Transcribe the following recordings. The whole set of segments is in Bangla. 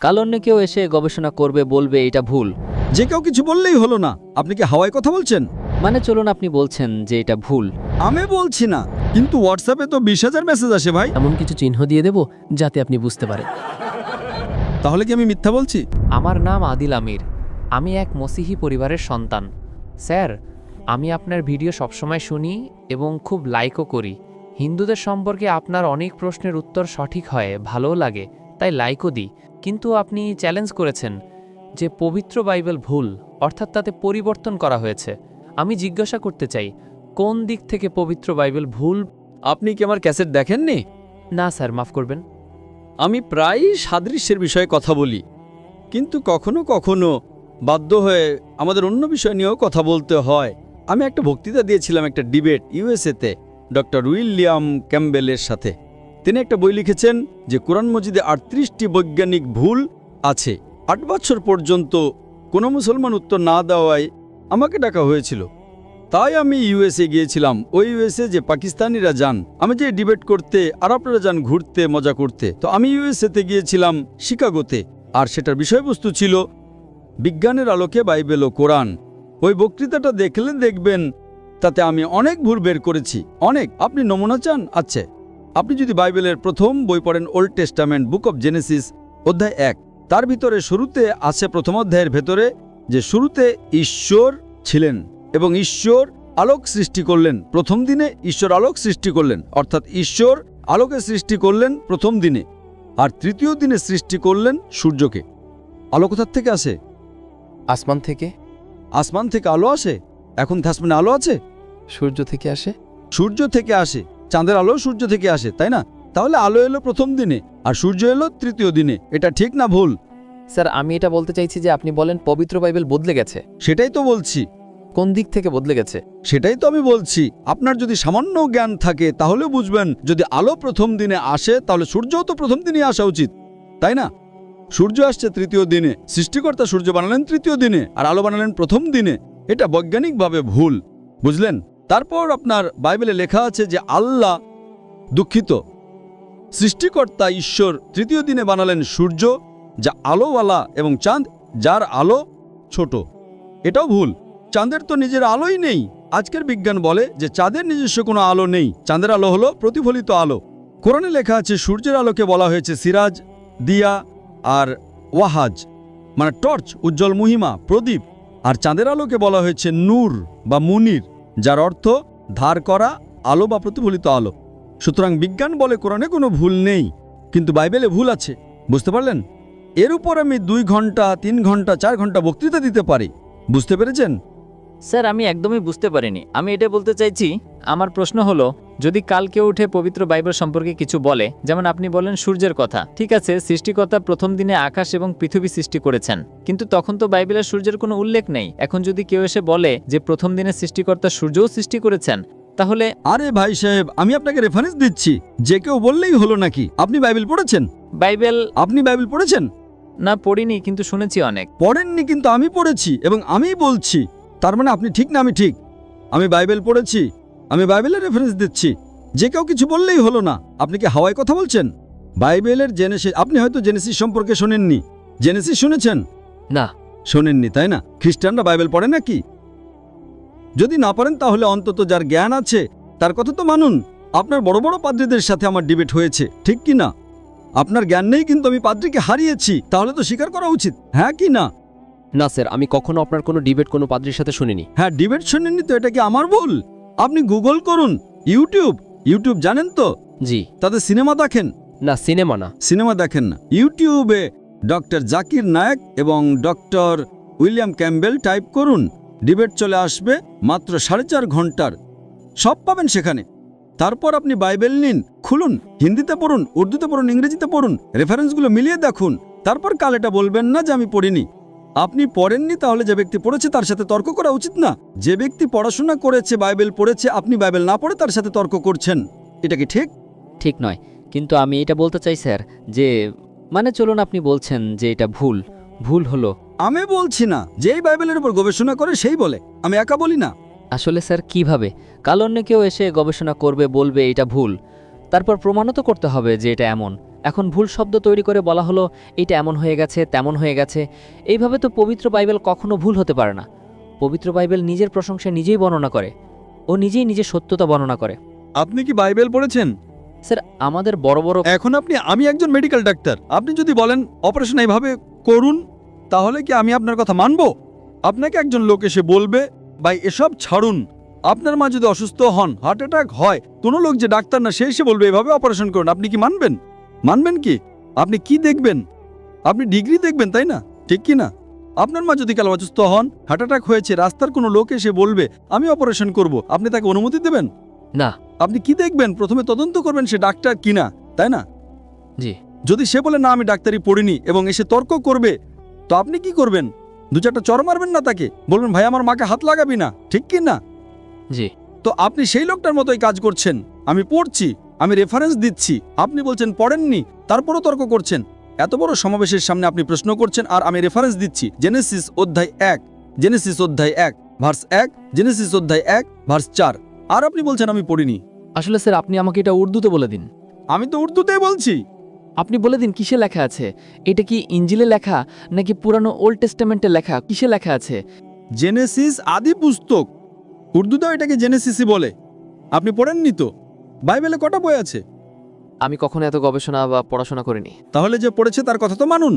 কাল অন্য কেউ এসে গবেষণা করবে, বলবে এটা ভুল। যে কেউ কিছু বললেই হলো না। আপনি কি হাওয়ায় কথা বলছেন? মানে চলুন, আপনি বলছেন যে এটা ভুল। আমি বলছি না, কিন্তু হোয়াটসঅ্যাপে তো 20,000 মেসেজ আসে ভাই। এমন কিছু চিহ্ন দিয়ে দেব যাতে আপনি বুঝতে পারেন। তাহলে কি আমি মিথ্যা বলছি? আমার নাম আদিল আমির। আমি এক মসিহি পরিবারের সন্তান। স্যার, আমি আপনার ভিডিও সবসময় শুনি এবং খুব লাইকও করি। হিন্দুদের সম্পর্কে আপনার অনেক প্রশ্নের উত্তর সঠিক হয়, ভালোও লাগে, তাই লাইকও দিই। কিন্তু আপনি চ্যালেঞ্জ করেছেন যে পবিত্র বাইবেল ভুল, অর্থাৎ তাতে পরিবর্তন করা হয়েছে। আমি জিজ্ঞাসা করতে চাই, কোন দিক থেকে পবিত্র বাইবেল ভুল? আপনি কি আমার ক্যাসেট দেখেননি? না স্যার, মাফ করবেন। আমি প্রায়ই সাদৃশ্যের বিষয়ে কথা বলি, কিন্তু কখনো কখনো বাধ্য হয়ে আমাদের অন্য বিষয় নিয়েও কথা বলতে হয়। আমি একটা বক্তৃতা দিয়েছিলাম, একটা ডিবেট ইউএসএতে ডক্টর উইলিয়াম ক্যাম্বেলের সাথে। তিনি একটা বই লিখেছেন যে কোরআন মজিদে 38টি বৈজ্ঞানিক ভুল আছে। 8 বছর পর্যন্ত কোনো মুসলমান উত্তর না দেওয়ায় আমাকে ডাকা হয়েছিল। তাই আমি ইউএসএ গিয়েছিলাম। ওই ইউএসএ যে পাকিস্তানিরা যান, আমি যে ডিবেট করতে আর আপনারা যান ঘুরতে মজা করতে। তো আমি ইউএসএতে গিয়েছিলাম শিকাগোতে, আর সেটার বিষয়বস্তু ছিল বিজ্ঞানের আলোকে বাইবেল ও কোরআন। ওই বক্তৃতাটা দেখলে দেখবেন তাতে আমি অনেক ভুল বের করেছি, অনেক। আপনি নমুনা চান? আচ্ছা, আপনি যদি বাইবেলের প্রথম বই পড়েন, old testament, book of Genesis, অধ্যায় 1, তার ভিতরে শুরুতে আছে, প্রথম অধ্যায়ের ভেতরে, যে শুরুতে ঈশ্বর ছিলেন এবং ঈশ্বর আলোক সৃষ্টি করলেন। প্রথম দিনে ঈশ্বর আলোক সৃষ্টি করলেন, অর্থাৎ ঈশ্বর আলোকে সৃষ্টি করলেন প্রথম দিনে, আর তৃতীয় দিনে সৃষ্টি করলেন সূর্যকে। আলো কোথার থেকে আসে? আসমান থেকে। আসমান থেকে আলো আসে? এখন আসমানে আলো আছে? সূর্য থেকে আসে। সূর্য থেকে আসে। চাঁদের আলো সূর্য থেকে আসে, তাই না? তাহলে আলো এলো প্রথম দিনে আর সূর্য এলো তৃতীয় দিনে। এটা ঠিক না ভুল? স্যার, আমি এটা বলতে চাইছি যে আপনি বলেন পবিত্র বাইবেল বদলে গেছে। সেটাই তো বলছি। কোন দিক থেকে বদলে গেছে? সেটাই তো আমি বলছি। আপনার যদি সামান্য জ্ঞান থাকে তাহলে বুঝবেন, যদি আলো প্রথম দিনে আসে তাহলে সূর্যও তো প্রথম দিনে আসা উচিত, তাই না? সূর্য আসছে তৃতীয় দিনে, সৃষ্টিকর্তা সূর্য বানালেন তৃতীয় দিনে আর আলো বানালেন প্রথম দিনে। এটা বৈজ্ঞানিকভাবে ভুল, বুঝলেন? তারপর আপনার বাইবেলে লেখা আছে যে আল্লাহ, দুঃখিত, সৃষ্টিকর্তা ঈশ্বর তৃতীয় দিনে বানালেন সূর্য, যা আলোওয়ালা, এবং চাঁদ, যার আলো ছোট। এটাও ভুল। চাঁদের তো নিজের আলোই নেই। আজকের বিজ্ঞান বলে যে চাঁদের নিজস্ব কোনো আলো নেই। চাঁদের আলো হলো প্রতিফলিত আলো। কোরআনে লেখা আছে সূর্যের আলোকে বলা হয়েছে সিরাজ, দিয়া আর ওয়াহাজ, মানে টর্চ, উজ্জ্বল মহিমা, প্রদীপ। আর চাঁদের আলোকে বলা হয়েছে নূর বা মুনির, যার অর্থ ধার করা আলো বা প্রতিফলিত আলো। সুতরাং বিজ্ঞান বলে কোরআনে কোনো ভুল নেই, কিন্তু বাইবেলে ভুল আছে। বুঝতে পারলেন? এর উপর আমি 2 ঘন্টা, 3 ঘন্টা, 4 ঘন্টা বক্তৃতা দিতে পারি। বুঝতে পেরেছেন? স্যার, আমি একদমই বুঝতে পারিনি। আমি এটা বলতে চাইছি, আমার প্রশ্ন হলো, যদি কাল কেউ উঠে পবিত্র বাইবেল সম্পর্কে কিছু বলে, যেমন আপনি বলেন সূর্যের কথা, ঠিক আছে, সৃষ্টিকর্তা প্রথম দিনে আকাশ এবং পৃথিবী সৃষ্টি করেছেন, কিন্তু তখন তো বাইবেলের সূর্যের কোনো উল্লেখ নেই। এখন যদি কেউ এসে বলে যে প্রথম দিনে সৃষ্টিকর্তা সূর্যও সৃষ্টি করেছেন, তাহলে? আরে ভাই সাহেব, আমি আপনাকে রেফারেন্স দিচ্ছি, যে কেউ বললেই হলো নাকি? আপনি বাইবেল পড়েছেন? আপনি বাইবেল পড়েছেন? না, পড়িনি, কিন্তু শুনেছি অনেক। পড়েননি, কিন্তু আমি পড়েছি এবং আমিই বলছি। তার মানে আপনি ঠিক না আমি ঠিক? আমি বাইবেল পড়েছি, আমি বাইবেলের রেফারেন্স দিচ্ছি। যে কেউ কিছু বললেই হলো না। আপনি কি হাওয়ায় কথা বলছেন? বাইবেলের জেনেসিস, আপনি হয়তো জেনেসিস সম্পর্কে শোনেননি। জেনেসিস শুনেছেন? না। শোনেননি, তাই না? খ্রিস্টানরা বাইবেল পড়ে নাকি? যদি না পারেন তাহলে অন্তত যার জ্ঞান আছে তার কথা তো মানুন। আপনার বড় বড় পাদ্রীদের সাথে আমার ডিবেট হয়েছে, ঠিক কি না? আপনার জ্ঞান নেই, কিন্তু আমি পাদ্রীকে হারিয়েছি, তাহলে তো স্বীকার করা উচিত, হ্যাঁ কি না? না স্যার, আমি কখনো আপনার কোনো ডিবেট কোনো পাদ্রীর সাথে শুনিনি। হ্যাঁ, ডিবেট শুনেননি তো এটা কি আমার ভুল? আপনি গুগল করুন, ইউটিউব জানেন তো? জি। তাদের সিনেমা দেখেন? না, সিনেমা না। সিনেমা দেখেন না? ইউটিউবে ডক্টর জাকির নায়েক এবং ডক্টর উইলিয়াম ক্যাম্বেল টাইপ করুন, ডিবেট চলে আসবে, মাত্র 4.5 ঘন্টার, সব পাবেন সেখানে। তারপর আপনি বাইবেল নিন, খুলুন, হিন্দিতে পড়ুন, উর্দুতে পড়ুন, ইংরেজিতে পড়ুন, রেফারেন্সগুলো মিলিয়ে দেখুন। তারপর কাল এটা বলবেন না যে আমি পড়িনি। আপনি পড়েননি, তাহলে যে ব্যক্তি পড়েছে তার সাথে তর্ক করা উচিত না? যে ব্যক্তি পড়াশোনা করেছে, বাইবেল পড়েছে, আপনি বাইবেল না পড়ে তার সাথে তর্ক করছেন, এটা কি ঠিক? ঠিক নয়, কিন্তু আমি এটা বলতে চাই স্যার, যে মানে চলুন, আপনি বলছেন যে এটা ভুল হলো। আমি বলছি না, যেই বাইবেলের উপর গবেষণা করে সেই বলে, আমি একা বলি না। আসলে স্যার, কিভাবে? কাল অন্য কেউ এসে গবেষণা করবে, বলবে এটা ভুল, তারপর প্রমাণও তো করতে হবে যে এটা এমন। এখন ভুল শব্দ তৈরি করে বলা হলো এটা এমন হয়ে গেছে তেমন হয়ে গেছে। এইভাবে তো পবিত্র বাইবেল কখনো ভুল হতে পারে না। পবিত্র বাইবেল নিজের প্রশংসা নিজেই বর্ণনা করে, ও নিজেই নিজের সত্যতা বর্ণনা করে। আপনি কি বাইবেল পড়েছেন? স্যার, আমাদের বড় বড় এখন আমি একজন মেডিকেল ডাক্তার, আপনি যদি বলেন অপারেশন এইভাবে করুন, তাহলে কি আমি আপনার কথা মানব? আপনাকে একজন লোক এসে বলবে ভাই এসব ছাড়ুন, আপনার মা যদি অসুস্থ হন, হার্ট অ্যাটাক হয়, কোনো লোক যে ডাক্তার না সে এসে বলবে এভাবে অপারেশন করুন, আপনি কি মানবেন? মানবেন কি? আপনি কি দেখবেন? আপনি ডিগ্রি দেখবেন, তাই না? ঠিক কি না? আপনার মা যদি কাল অসুস্থ হন, হার্ট অ্যাটাক হয়েছে, রাস্তার কোনো লোক এসে বলবে আমি অপারেশন করব, আপনি তাকে অনুমতি দেবেন? না। আপনি কি দেখবেন? প্রথমে তদন্ত করবেন সে ডাক্তার কিনা, তাই না? জি। যদি সে বলে না আমি ডাক্তারি পড়িনি এবং এসে তর্ক করবে, তো আপনি কি করবেন? দু চারটা চর মারবেন না তাকে? বলবেন ভাই আমার মাকে হাত লাগাবি না, ঠিক কি না? জি। তো আপনি সেই লোকটার মতোই কাজ করছেন। আমি পড়ছি, আমি রেফারেন্স দিচ্ছি, আপনি বলছেন পড়েননি, তারপরও তর্ক করছেন। এত বড় সমাবেশের সামনে আপনি প্রশ্ন করছেন আর আমি রেফারেন্স দিচ্ছি। জেনেসিস অধ্যায় 1, জেনেসিস অধ্যায় 1 ভার্স 1, জেনেসিস অধ্যায় 1 ভার্স 4, আর আপনি বলছেন আমি পড়িনি। আসলে স্যার আপনি আমাকে এটা উর্দুতে বলে দিন। আমি তো উর্দুতেই বলছি। আপনি বলে দিন কিসে লেখা আছে। এটা কি ইঞ্জিলে লেখা নাকি পুরানো ওল্ড টেস্টামেন্টে লেখা, কিসে লেখা আছে? জেনেসিস আদি পুস্তক, উর্দুতেও এটাকে জেনেসিসই বলে। আপনি পড়েননি তো? বাইবেলে কটা বই আছে? আমি কখনো এত গবেষণা বা পড়াশোনা করিনি। তাহলে যে পড়েছে তার কথা তো মানুন।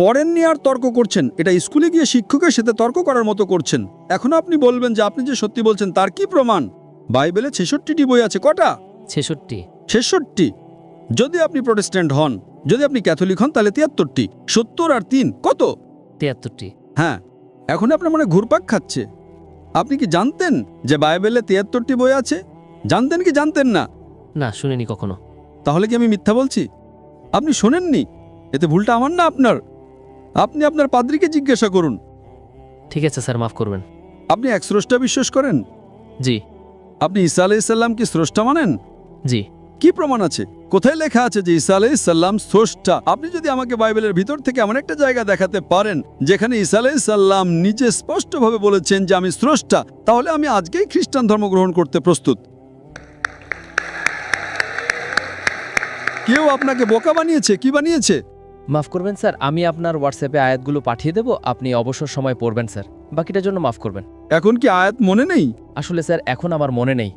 পড়েননি আর তর্ক করছেন, এটা স্কুলে গিয়ে শিক্ষকের সাথে তর্ক করার মতো করছেন। এখনো আপনি বলবেন যে আপনি যে সত্যি বলছেন তার কি প্রমাণ? বাইবেলে 66টি বই আছে। কটা? 66। 66। যদি আপনি প্রটেস্ট্যান্ট হন, যদি আপনি ক্যাথলিক হন, তাহলে 73টি। 70 আর 3 কত? 73টি। হ্যাঁ, এখন আপনার মনে ঘুরপাক খাচ্ছে। আপনি কি জানতেন যে বাইবেলে 73টি বই আছে? জানতেন কি জানতেন না? না, শুনিনি কখনো। তাহলে কি আমি মিথ্যা বলছি? আপনি শোনেননি? এতে ভুলটা আমার না আপনার। আপনি আপনার পাদ্রীকে জিজ্ঞাসা করুন। ঠিক আছে স্যার, মাফ করবেন। আপনি এক স্রষ্টা বিশ্বাস করেন? জি। আপনি ঈসা আলাইহিসসালাম কি স্রষ্টা মানেন? জি। কি প্রমাণ আছে? কোথায় লেখা আছে যে ঈসা আলাইহিসসালাম স্রষ্টা? আপনি যদি আমাকে বাইবেলের ভিতর থেকে এমন একটা জায়গা দেখাতে পারেন যেখানে ঈসা আলাইহিসসালাম নিজে স্পষ্টভাবে বলেছেন যে আমি স্রষ্টা, তাহলে আমি আজকেই খ্রিস্টান ধর্ম গ্রহণ করতে প্রস্তুত। কেউ আপনাকে বোকা বানিয়েছে? কি বানিয়েছে? মাফ করবেন স্যার, আমি আপনার হোয়াটসঅ্যাপে আয়াতগুলো পাঠিয়ে দেব, আপনি অবসর সময় পড়বেন স্যার। বাকিটার জন্য মাফ করবেন। এখন কি আয়াত মনে নেই? আসলে স্যার এখন আমার মনে নেই,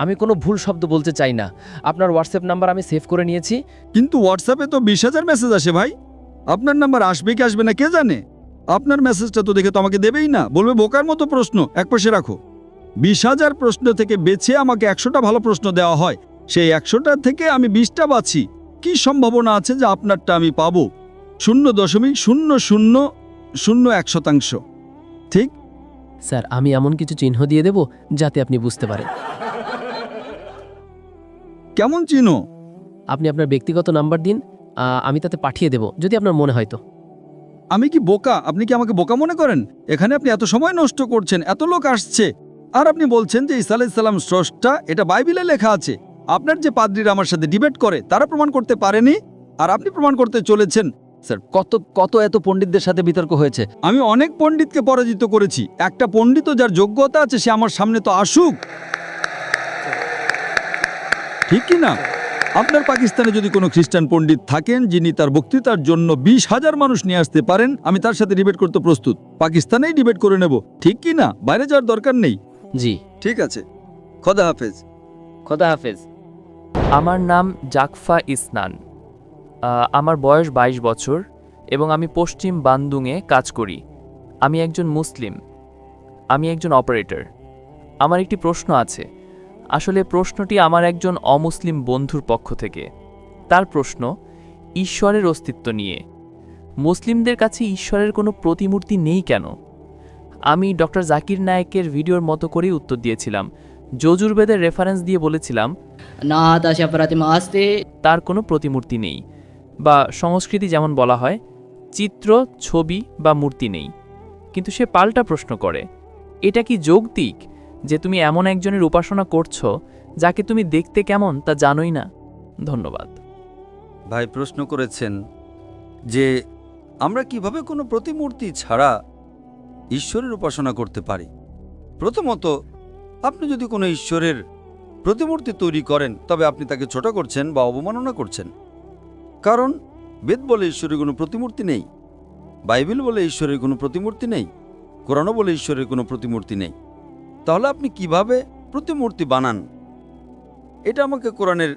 আমি কোনো ভুল শব্দ বলতে চাই না। আপনার হোয়াটসঅ্যাপ নাম্বার আমি সেভ করে নিয়েছি। কিন্তু হোয়াটসঅ্যাপে তো 20,000 মেসেজ আসে ভাই। আপনার নাম্বার আসবে কি আসবে না কে জানে? আপনার মেসেজটা তো দেখে তো আমাকে দেবেই না, বলবে বোকার মতো প্রশ্ন, একপাশে রাখো। 20,000 প্রশ্ন থেকে বেছে আমাকে 100টা ভালো প্রশ্ন দেওয়া হয়, সেই 100টা থেকে আমি 20টা বাছি। কি সম্ভাবনা আছে যে আপনারটা আমি পাবো? 0.0001%। ঠিক? স্যার আমি এমন কিছু চিহ্ন দিয়ে দেব যাতে আপনি বুঝতে পারেন। কেমন চিনো? আপনি আপনার ব্যক্তিগত নাম্বার দিন, আমি তাতে পাঠিয়ে দেব যদি আপনার মনে হয় তো। আমি কি বোকা? আপনি কি আমাকে বোকা মনে করেন? এখানে আপনি এত সময় নষ্ট করছেন, এত লোক আসছে, আর আপনি বলছেন যে ঈসা আলাইহিস সালাম স্রষ্টা। এটা বাইবেলে লেখা আছে। আপনার যে পাদ্রীরা আমার সাথে ডিবেট করে তারা প্রমাণ করতে পারেনি, আর আপনি প্রমাণ করতে চলেছেন। স্যার কত এত পণ্ডিতদের সাথে বিতর্ক হয়েছে। আমি অনেক পণ্ডিতকে পরাজিত করেছি। একটা পণ্ডিত যার যোগ্যতা আছে সে আমার সামনে তো আসুক, ঠিক কি না? আপনার পাকিস্তানে যদি কোনো খ্রিস্টান পণ্ডিত থাকেন যিনি তার বক্তৃতার জন্য 20,000 মানুষ নিয়ে আসতে পারেন, আমি তার সাথে ডিবেট করতে প্রস্তুত। পাকিস্তানেই ডিবেট করে নেব, ঠিক কি না? বাইরে যাওয়ার দরকার নেই। জি ঠিক আছে, খোদা হাফেজ। খোদা হাফেজ। আমার নাম জাকফা ইসনান। আমার বয়স 22 বছর এবং আমি পশ্চিম বান্দুংয়ে কাজ করি। আমি একজন মুসলিম। আমি একজন অপারেটর। আমার একটি প্রশ্ন আছে। আসলে প্রশ্নটি আমার একজন অমুসলিম বন্ধুর পক্ষ থেকে। তার প্রশ্ন ঈশ্বরের অস্তিত্ব নিয়ে। মুসলিমদের কাছে ঈশ্বরের কোনো প্রতিমূর্তি নেই কেন? আমি ডক্টর জাকির নায়েকের ভিডিওর মতো করেই উত্তর দিয়েছিলাম। যজুর্বেদের রেফারেন্স দিয়ে বলেছিলাম তার কোনো প্রতিমূর্তি নেই, বা সংস্কৃতি যেমন বলা হয় চিত্র, ছবি বা মূর্তি নেই। কিন্তু সে পাল্টা প্রশ্ন করে, এটা কি যৌক্তিক যে তুমি এমন একজনের উপাসনা করছো যাকে তুমি দেখতে কেমন তা জানোই না? ধন্যবাদ। ভাই প্রশ্ন করেছেন যে আমরা কিভাবে কোনো প্রতিমূর্তি ছাড়া ঈশ্বরের উপাসনা করতে পারি। প্রথমত, আপনি যদি কোনো ঈশ্বরের প্রতিমূর্তি তৈরি করেন তবে আপনি তাকে ছোট করছেন বা অবমাননা করছেন। কারণ বেদ বলে ঈশ্বরের কোনো প্রতিমূর্তি নেই, বাইবেল বলে ঈশ্বরের কোনো প্রতিমূর্তি নেই, কোরআনও বলে ঈশ্বরের কোনো প্রতিমূর্তি নেই। তাহলে আপনি কিভাবে প্রতিমূর্তি বানান? এটা আমাকে কোরআনের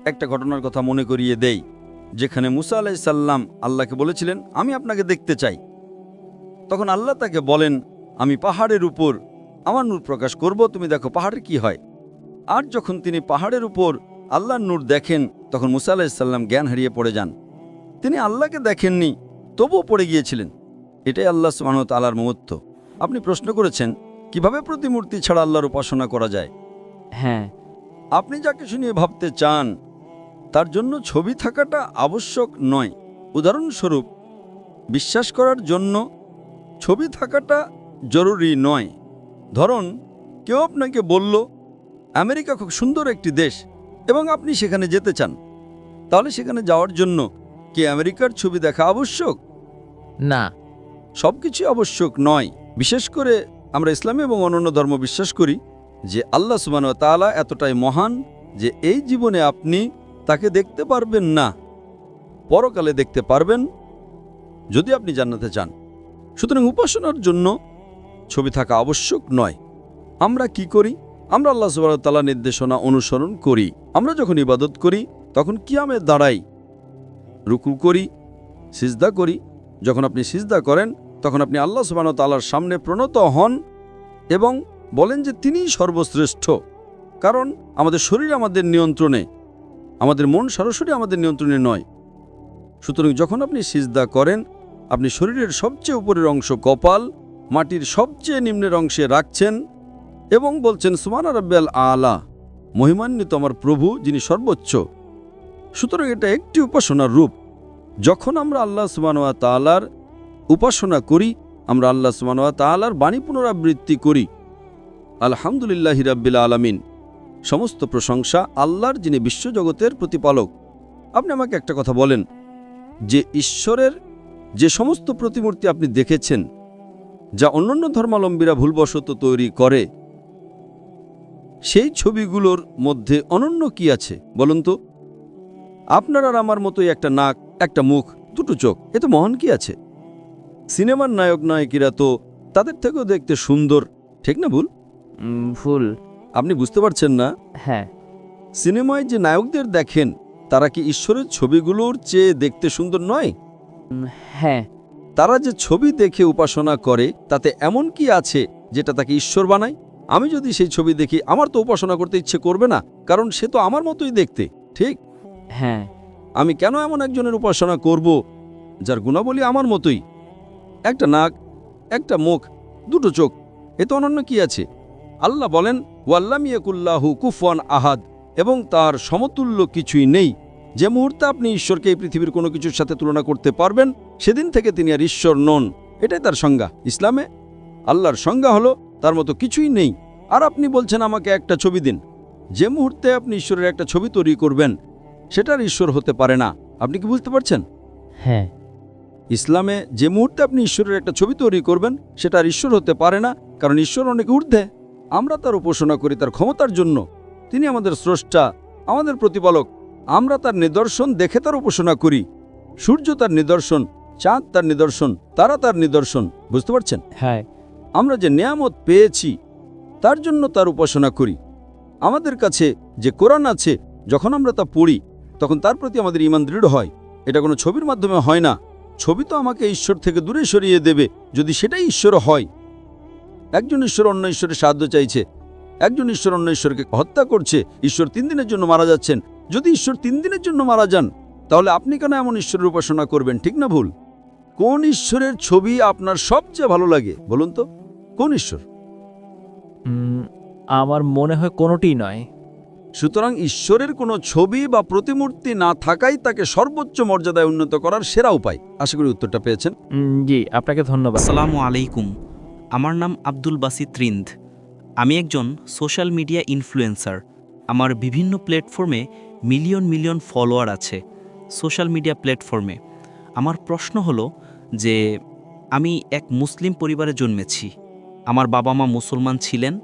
একটা ঘটনার কথা মনে করিয়ে দেয়, যেখানে মুসা আলাইহিস সালাম আল্লাহকে বলেছিলেন, আমি আপনাকে দেখতে চাই। তখন আল্লাহ তাকে বলেন, আমি পাহাড়ের উপর আমার নূর প্রকাশ করব, তুমি দেখো পাহাড়ের কি হয়। আর যখন তিনি পাহাড়ের উপর আল্লাহর নূর দেখেন, তখন মুসা আলাইহিস সালাম জ্ঞান হারিয়ে পড়ে যান। তিনি আল্লাহকে দেখেননি, তবুও পড়ে গিয়েছিলেন। এটাই আল্লাহ সুবহানাহু ওয়া তাআলার মহত্ব। আপনি প্রশ্ন করেছেন কিভাবে প্রতিমূর্তি ছাড়া আল্লাহর উপাসনা করা যায়। হ্যাঁ, আপনি যাকে শুনিয়ে ভাবতে চান তার জন্য ছবি থাকাটা আবশ্যক নয়। উদাহরণস্বরূপ, বিশ্বাস করার জন্য ছবি থাকাটা জরুরি নয়। ধরুন, কেউ আপনাকে বলল আমেরিকা খুব সুন্দর একটি দেশ এবং আপনি সেখানে যেতে চান, তাহলে সেখানে যাওয়ার জন্য কি আমেরিকার ছবি দেখা আবশ্যক? না। সব কিছুই আবশ্যক নয়। বিশেষ করে আমরা ইসলাম এবং অন্যান্য ধর্ম বিশ্বাস করি যে আল্লাহ সুবহানাহু ওয়া তাআলা এতটাই মহান যে এই জীবনে আপনি তাকে দেখতে পারবেন না, পরকালে দেখতে পারবেন যদি আপনি জান্নাতে চান। সুতরাং উপাসনার জন্য ছবি থাকা আবশ্যক নয়। আমরা কি করি? আমরা আল্লাহ সুবহানাহু ওয়া তাআলার নির্দেশনা অনুসরণ করি। আমরা যখন ইবাদত করি তখন কিয়ামে দাঁড়াই, রুকু করি, সিজদা করি। যখন আপনি সিজদা করেন তখন আপনি আল্লাহ সুবহানাহু ওয়া তাআলার সামনে প্রণত হন এবং বলেন যে তিনিই সর্বশ্রেষ্ঠ। কারণ আমাদের শরীর আমাদের নিয়ন্ত্রণে, আমাদের মন সরাসরি আমাদের নিয়ন্ত্রণে নয়। সুতরাং যখন আপনি সিজদা করেন, আপনি শরীরের সবচেয়ে উপরের অংশ কপাল মাটির সবচেয়ে নিম্নের অংশে রাখছেন এবং বলছেন সুবহানা রাব্বিয়াল আলা, মহিমান্বিত আমার প্রভু যিনি সর্বোচ্চ। সুতরাং এটা একটি উপাসনার রূপ। যখন আমরা আল্লাহ সুবহানাহু ওয়া তাআলার উপাসনা করি, আমরা আল্লাহ সুবহানাহু ওয়া তাআলার বাণী পুনরাবৃত্তি করি, আলহামদুলিল্লাহি রাব্বিল আলামিন। সমস্ত প্রশংসা আল্লাহর, যিনি বিশ্বজগতের প্রতিপালক। আপনি আমাকে একটা কথা বলেন, যে ঈশ্বরের যে সমস্ত প্রতিমূর্তি আপনি দেখেছেন যা অন্যান্য ধর্মাবলম্বীরা ভুলবশত তৈরি করে, সেই ছবিগুলোর মধ্যে অনন্য কি আছে বলুন তো? আপনার আর আমার মতোই একটা নাক, একটা মুখ, দুটো চোখ, এ তো মহান কি আছে? সিনেমার নায়ক নায়িকারা তো তাদের থেকেও দেখতে সুন্দর, ঠিক না ভুল? ভুল। আপনি বুঝতে পারছেন না? হ্যাঁ। সিনেমায় যে নায়কদের দেখেন তারা কি ঈশ্বরের ছবিগুলোর চেয়ে দেখতে সুন্দর নয়? হ্যাঁ। তারা যে ছবি দেখে উপাসনা করে তাতে এমন কি আছে যেটা তাকে ঈশ্বর বানায়? আমি যদি সেই ছবি দেখি, আমার তো উপাসনা করতে ইচ্ছে করবে না, কারণ সে তো আমার মতোই দেখতে, ঠিক? হ্যাঁ। আমি কেন এমন একজনের উপাসনা করব যার গুণাবলী আমার মতোই? একটা নাক, একটা মুখ, দুটো চোখ, এ তো অনন্য কি আছে? আল্লাহ বলেন, ওয়াল্লাম ইয়াকুল্লাহু কুফুয়ান আহাদ, এবং তার সমতুল্য কিছুই নেই। যে মুহূর্তে আপনি ঈশ্বরকে এই পৃথিবীর কোনো কিছুর সাথে তুলনা করতে পারবেন, সেদিন থেকে তিনি আর ঈশ্বর নন। এটাই তার সংজ্ঞা। ইসলামে আল্লাহর সংজ্ঞা হলো তার মতো কিছুই নেই। আর আপনি বলছেন আমাকে একটা ছবি দিন। যে মুহূর্তে আপনি ঈশ্বরের একটা ছবি তৈরি করবেন, সেটার ঈশ্বর হতে পারে না। আপনি কি বুঝতে পারছেন? হ্যাঁ। ইসলামে যে মুহূর্তে আপনি ঈশ্বরের একটা ছবি তৈরি করবেন, সেটা আর ঈশ্বর হতে পারে না, কারণ ঈশ্বর অনেক ঊর্ধ্বে। আমরা তার উপাসনা করি তার ক্ষমতার জন্য। তিনি আমাদের স্রষ্টা, আমাদের প্রতিপালক। আমরা তার নিদর্শন দেখে তার উপাসনা করি। সূর্য তার নিদর্শন, চাঁদ তার নিদর্শন, তারা তার নিদর্শন। বুঝতে পারছেন? হ্যাঁ। আমরা যে নিয়ামত পেয়েছি তার জন্য তার উপাসনা করি। আমাদের কাছে যে কোরআন আছে, যখন আমরা তা পড়ি তখন তার প্রতি আমাদের ঈমান দৃঢ় হয়। এটা কোনো ছবির মাধ্যমে হয় না। ছবি তো আমাকে ঈশ্বর থেকে দূরে সরিয়ে দেবে, যদি সেটাই ঈশ্বর হয়। একজন ঈশ্বর অন্য ঈশ্বরের সাহায্য চাইছে, একজন ঈশ্বর অন্য ঈশ্বরকে হত্যা করছে, ঈশ্বর 3 দিনের জন্য মারা যাচ্ছেন। যদি ঈশ্বর 3 দিনের জন্য মারা যান, তাহলে আপনি কেন এমন ঈশ্বরের উপাসনা করবেন? ঠিক না ভুল? কোন ঈশ্বরের ছবি আপনার সবচেয়ে ভালো লাগে বলুন তো? কোন ঈশ্বর? আমার মনে হয় কোনোটিই নয়। সুতরাং ঈশ্বরের কোনো ছবি বা প্রতিমূর্তি না থাকাই তাকে সর্বোচ্চ মর্যাদায় উন্নত করার সেরা উপায়। আশা করি উত্তরটা পেয়েছেন। জি, আপনাকে ধন্যবাদ। আসসালামু আলাইকুম। আমার নাম আব্দুল বাসিত রিন্দ। আমি একজন সোশ্যাল মিডিয়া ইনফ্লুয়েন্সার। আমার বিভিন্ন প্ল্যাটফর্মে মিলিয়ন মিলিয়ন ফলোয়ার আছে সোশ্যাল মিডিয়া প্ল্যাটফর্মে। আমার প্রশ্ন হলো যে আমি এক মুসলিম পরিবারে জন্মেছি। আমার বাবা মা মুসলমান ছিলেন।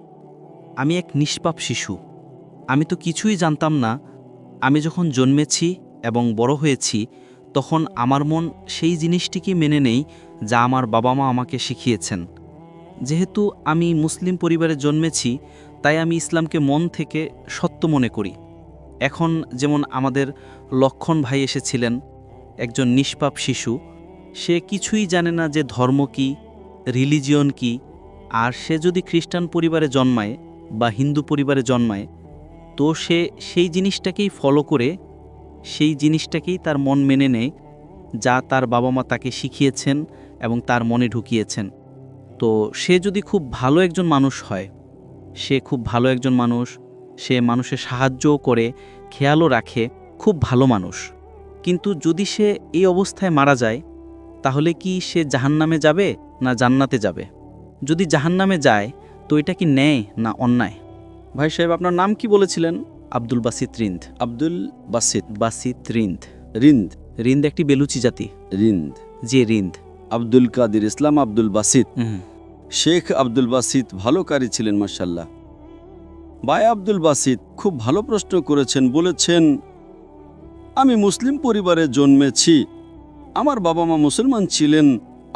আমি এক নিষ্পাপ শিশু। আমি তো কিছুই জানতাম না। আমি যখন জন্মেছি এবং বড় হয়েছি, তখন আমার মন সেই জিনিসটিকে মেনে নেই যা আমার বাবা মা আমাকে শিখিয়েছেন। যেহেতু আমি মুসলিম পরিবারে জন্মেছি, তাই আমি ইসলামকে মন থেকে সত্য মনে করি। এখন যেমন আমাদের লক্ষণ ভাই এসেছিলেন, একজন নিষ্পাপ শিশু, সে কিছুই জানে না যে ধর্ম কি, রিলিজিয়ন কি, আর সে যদি খ্রিস্টান পরিবারে জন্মায় বা হিন্দু পরিবারে জন্মায়, তো সে সেই জিনিসটাকেই ফলো করে, সেই জিনিসটাকেই তার মন মেনে নেয় যা তার বাবা মা তাকে শিখিয়েছেন এবং তার মনে ঢুকিয়েছেন। তো সে যদি খুব ভালো একজন মানুষ হয়, সে খুব ভালো একজন মানুষ, সে মানুষের সাহায্যও করে, খেয়ালও রাখে, খুব ভালো মানুষ। কিন্তু যদি সে এই অবস্থায় মারা যায়, তাহলে কি সে জাহান্নামে যাবে না জান্নাতে যাবে? যদি জাহান্নামে যায়, তো এটা কি ন্যায় না অন্যায়? ভাই সাহেব, আপনার নাম কি বলেছিলেন? আব্দুল বাসিত রিন্দ। আব্দুল বাসিত বাসিত রিন্দ। রিন্দ। রিন্দ একটি বেলুচি জাতি। রিন্দ। জি, রিন্দ। আব্দুল কাদির ইসলাম আব্দুল বাসিত। হুম। শেখ আব্দুল বাসিত ভালো কারি ছিলেন, মাশাআল্লাহ। ভাই আব্দুল বাসিত খুব ভালো প্রশ্ন করেছেন। বলেছেন, আমি মুসলিম পরিবারে জন্মেছি, আমার বাবা মা মুসলমান ছিলেন,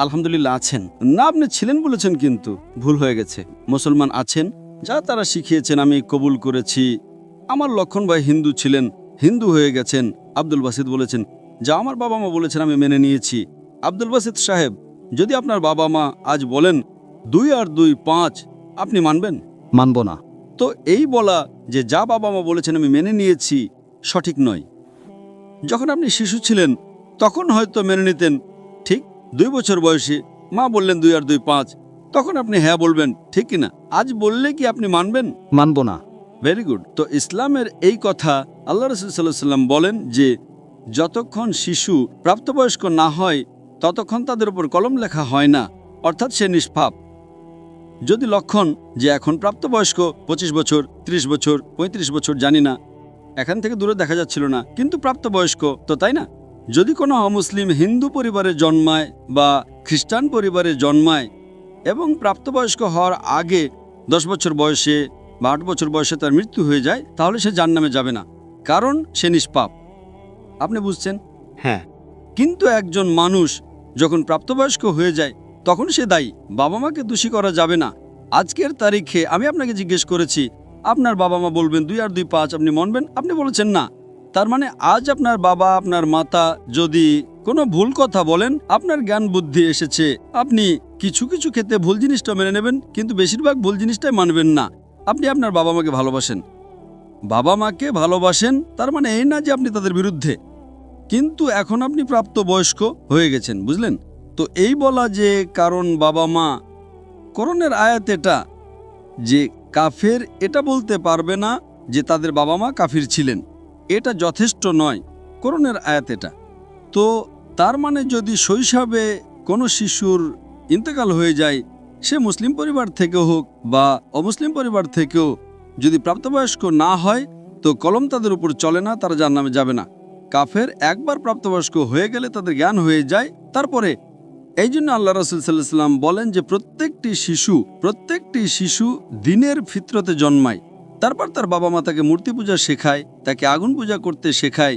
আলহামদুলিল্লাহ আছেন। না, আপনি ছিলেন বলেছেন, কিন্তু ভুল হয়ে গেছে। মুসলমান আছেন, যা তারা শিখিয়েছেন আমি কবুল করেছি। আমার লক্ষণ ভাই হিন্দু ছিলেন, হিন্দু হয়ে গেছেন। আব্দুল বাসিত বলেছেন, যা আমার বাবা মা বলেছেন আমি মেনে নিয়েছি। আব্দুল বাসিত সাহেব, যদি আপনার বাবা মা আজ বলেন 2 আর 2 5, আপনি মানবেন? মানব না। তো এই বলা যে যা বাবা মা বলেছেন আমি মেনে নিয়েছি, সঠিক নয়। যখন আপনি শিশু ছিলেন তখন হয়তো মেনে নিতেন, ঠিক 2 বছর বয়সে মা বললেন 2 আর 2 5, তখন আপনি হ্যাঁ বলবেন, ঠিক কিনা? আজ বললে কি আপনি মানবেন? মানব না। Very good. তো ইসলামের এই কথা আল্লাহ রাসূল সাল্লাল্লাহু আলাইহি সাল্লাম বলেন যে যতক্ষণ শিশু প্রাপ্তবয়স্ক না হয় ততক্ষণ তাদের উপর কলম লেখা হয় না, অর্থাৎ সে নিষ্পাপ। যদি লক্ষণ যে এখন প্রাপ্তবয়স্ক 25 বছর, 30 বছর, 35 বছর, জানি না, এখান থেকে দূরে দেখা যাচ্ছিল না, কিন্তু প্রাপ্তবয়স্ক তো, তাই না? যদি কোনো অমুসলিম হিন্দু পরিবারে জন্মায় বা খ্রিস্টান পরিবারে জন্মায় এবং প্রাপ্তবয়স্ক হওয়ার আগে 10 বছর বয়সে বা 8 বছর বয়সে তার মৃত্যু হয়ে যায়, তাহলে সে জাহান্নামে যাবে না, কারণ সে নিষ্পাপ। আপনি বুঝছেন? হ্যাঁ। কিন্তু একজন মানুষ যখন প্রাপ্তবয়স্ক হয়ে যায় তখন সে দায়ী। বাবা মাকে দোষী করা যাবে না। আজকের তারিখে আমি আপনাকে জিজ্ঞেস করেছি, আপনার বাবা মা বলবেন 2 আর 2 5, আপনি মানবেন? আপনি বলেছেন না। তার মানে আজ আপনার বাবা, আপনার মাতা যদি কোনো ভুল কথা বলেন, আপনার জ্ঞান বুদ্ধি এসেছে, আপনি কিছু কিছু ক্ষেত্রে ভুল জিনিসটা মেনে নেবেন, কিন্তু বেশিরভাগ ভুল জিনিসটাই মানবেন না। আপনি আপনার বাবা মাকে ভালোবাসেন, বাবা মাকে ভালোবাসেন, তার মানে এই না যে আপনি তাদের বিরুদ্ধে, কিন্তু এখন আপনি প্রাপ্তবয়স্ক হয়ে গেছেন, বুঝলেন? তো এই বলা যে কারণ বাবা মা, কোরআনের আয়াত এটা যে কাফের, এটা বলতে পারবে না যে তাদের বাবা মা কাফির ছিলেন, এটা যথেষ্ট নয়। কোরআনের আয়াত এটা। তো তার মানে যদি শৈশবে কোনো শিশুর ইন্তেকাল হয়ে যায়, সে মুসলিম পরিবার থেকে হোক বা অমুসলিম পরিবার থেকেও, যদি প্রাপ্তবয়স্ক না হয় তো কলম তাদের উপর চলে না, তারা জাহান্নামে যাবে না। কাফের একবার প্রাপ্তবয়স্ক হয়ে গেলে তাদের জ্ঞান হয়ে যায়, তারপরে এই জন্য আল্লাহ রাসূল সাল্লাল্লাহু আলাইহি ওয়াসাল্লাম বলেন যে প্রত্যেকটি শিশু দ্বীনের ফিতরতে জন্মায়, তারপর তার বাবা মা তাকে মূর্তি পূজা শেখায়, তাকে আগুন পূজা করতে শেখায়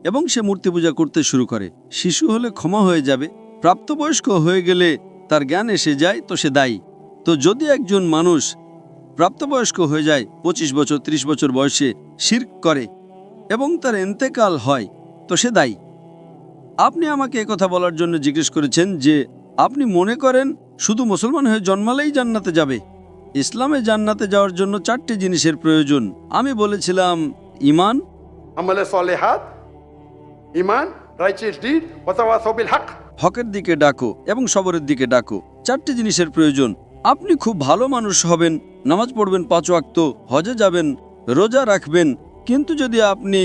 এবং সে মূর্তি পূজা করতে শুরু করে। শিশু হলে ক্ষমা হয়ে যাবে, প্রাপ্তবয়স্ক হয়ে গেলে তার জ্ঞান এসে যায়, তো সে দায়ী। তো যদি একজন মানুষ প্রাপ্তবয়স্ক হয়ে যায় 25 বছর 30 বছর বয়সে, শিরক করে এবং তার ইন্তেকাল হয়, তো সে দায়ী। আপনি আমাকে কথা বলার জন্য জিজ্ঞেস করেছেন যে আপনি মনে করেন শুধু মুসলমান হয়ে জন্মালেই জান্নাতে যাবে। ইসলামে জান্নাতে যাওয়ার জন্য 4টি জিনিসের প্রয়োজন। আমি বলেছিলাম ঈমান, আমলে সলেহাত, ঈমান, রাইচিয়াস ডিড, ওয়া তাওয়াসাউ বিল হক। হকের দিকে ডাকো এবং সবরের দিকে ডাকো। 4টি জিনিসের প্রয়োজন। আপনি খুব ভালো মানুষ হবেন, নামাজ পড়বেন 5 ওয়াক্ত, হজে যাবেন, রোজা রাখবেন, কিন্তু যদি আপনি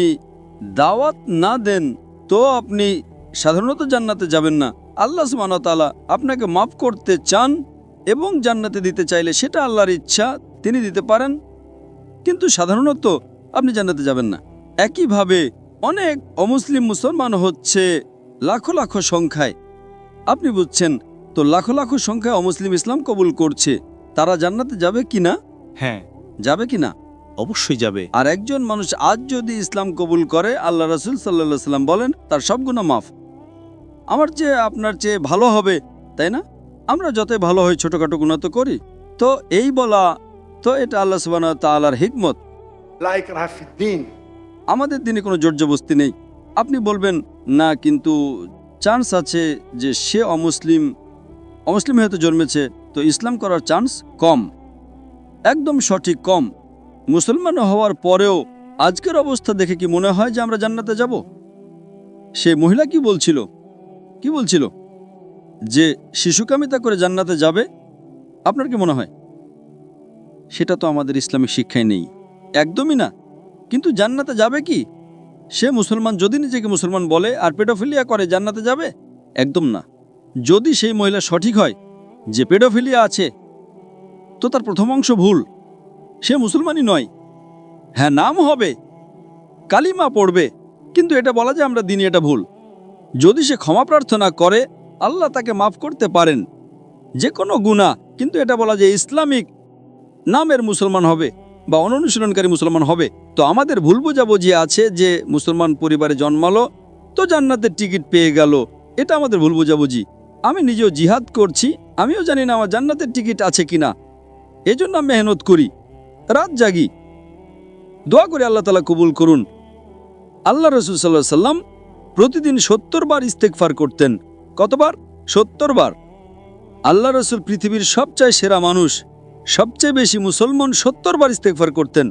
দাওয়াত না দেন তো আপনি সাধারণত জান্নাতে যাবেন না। আল্লাহ সুবহানাহু ওয়া তাআলা আপনাকে মাফ করতে চান এবং জান্নাতে দিতে চাইলে সেটা আল্লাহর ইচ্ছা, তিনি দিতে পারেন, কিন্তু সাধারণত আপনি জান্নাতে যাবেন না। একইভাবে অনেক অমুসলিম মুসলমান হচ্ছে লাখো লাখো সংখ্যায়, আপনি বুঝছেন? তো লাখো লাখো সংখ্যায় অমুসলিম ইসলাম কবুল করছে, তারা জান্নাতে যাবে কিনা? হ্যাঁ, যাবে কিনা? অবশ্যই যাবে। আর একজন মানুষ আজ যদি ইসলাম কবুল করে, আল্লাহ রাসূল সাল্লাল্লাহু আলাইহি সাল্লাম বলেন তার সব গুনাহ মাফ। আমার চেয়ে আপনার চেয়ে ভালো হবে, তাই না? আমরা যতই ভালো হই ছোটখাটো গুনাহ তো করি। তো এই বলা, তো এটা আল্লাহ সুবহানাহু ওয়া তাআলার হিকমত। لا إكراه في الدين. আমাদের দিনে কোনো জোরজবস্তি নেই। আপনি বলবেন না, কিন্তু চান্স আছে যে সে অমুসলিম হয়তো জন্মেছে, তো ইসলাম করার চান্স কম। একদম সঠিক, কম। মুসলমান হওয়ার পরেও আজকের অবস্থা দেখে কি মনে হয় যে আমরা জান্নাতে যাব? সে মহিলা কি বলছিল যে শিশুকামিতা করে জান্নাতে যাবে? আপনার কি মনে হয়? সেটা তো আমাদের ইসলামিক শিক্ষায় নেই, একদমই না। কিন্তু জান্নাতে যাবে কি? সে মুসলমান যদি নিজেকে মুসলমান বলে আর পেডোফিলিয়া করে, জান্নাতে যাবে? একদম না। যদি সেই মহিলা সঠিক হয় যে পেডোফিলিয়া আছে, তো তার প্রথম অংশ ভুল, সে মুসলমানই নয়। হ্যাঁ, নাম হবে, কালিমা পড়বে, কিন্তু এটা বলা যে আমরা দিনই এটা ভুল। যদি সে ক্ষমা প্রার্থনা করে, আল্লাহ তাকে মাফ করতে পারেন যে কোনো গুনাহ, কিন্তু এটা বলা যে ইসলামিক নামের মুসলমান হবে বা অনুশীলনকারী মুসলমান হবে। তো আমাদের ভুল বোঝাবুঝি আছে যে মুসলমান পরিবারে জন্মালো তো জান্নাতের টিকিট পেয়ে গেল, এটা আমাদের ভুল বোঝাবুঝি। আমি নিজেও জিহাদ করছি, আমিও জানি না আমার জান্নাতের টিকিট আছে কিনা, এজন্য আমি মেহনত করি, রাত জাগি, দোয়া করে আল্লাহ তাআলা কবুল করুন। আল্লাহ রাসূল সাল্লাল্লাহু আলাইহি সাল্লাম প্রতিদিন 70 বার ইস্তেগফার করতেন। কতবার? 70 বার। আল্লাহ রাসূল পৃথিবীর সবচেয়ে সেরা মানুষ, সবচেয়ে বেশি মুসলমান 70 বার ইস্তেগফার করতেন।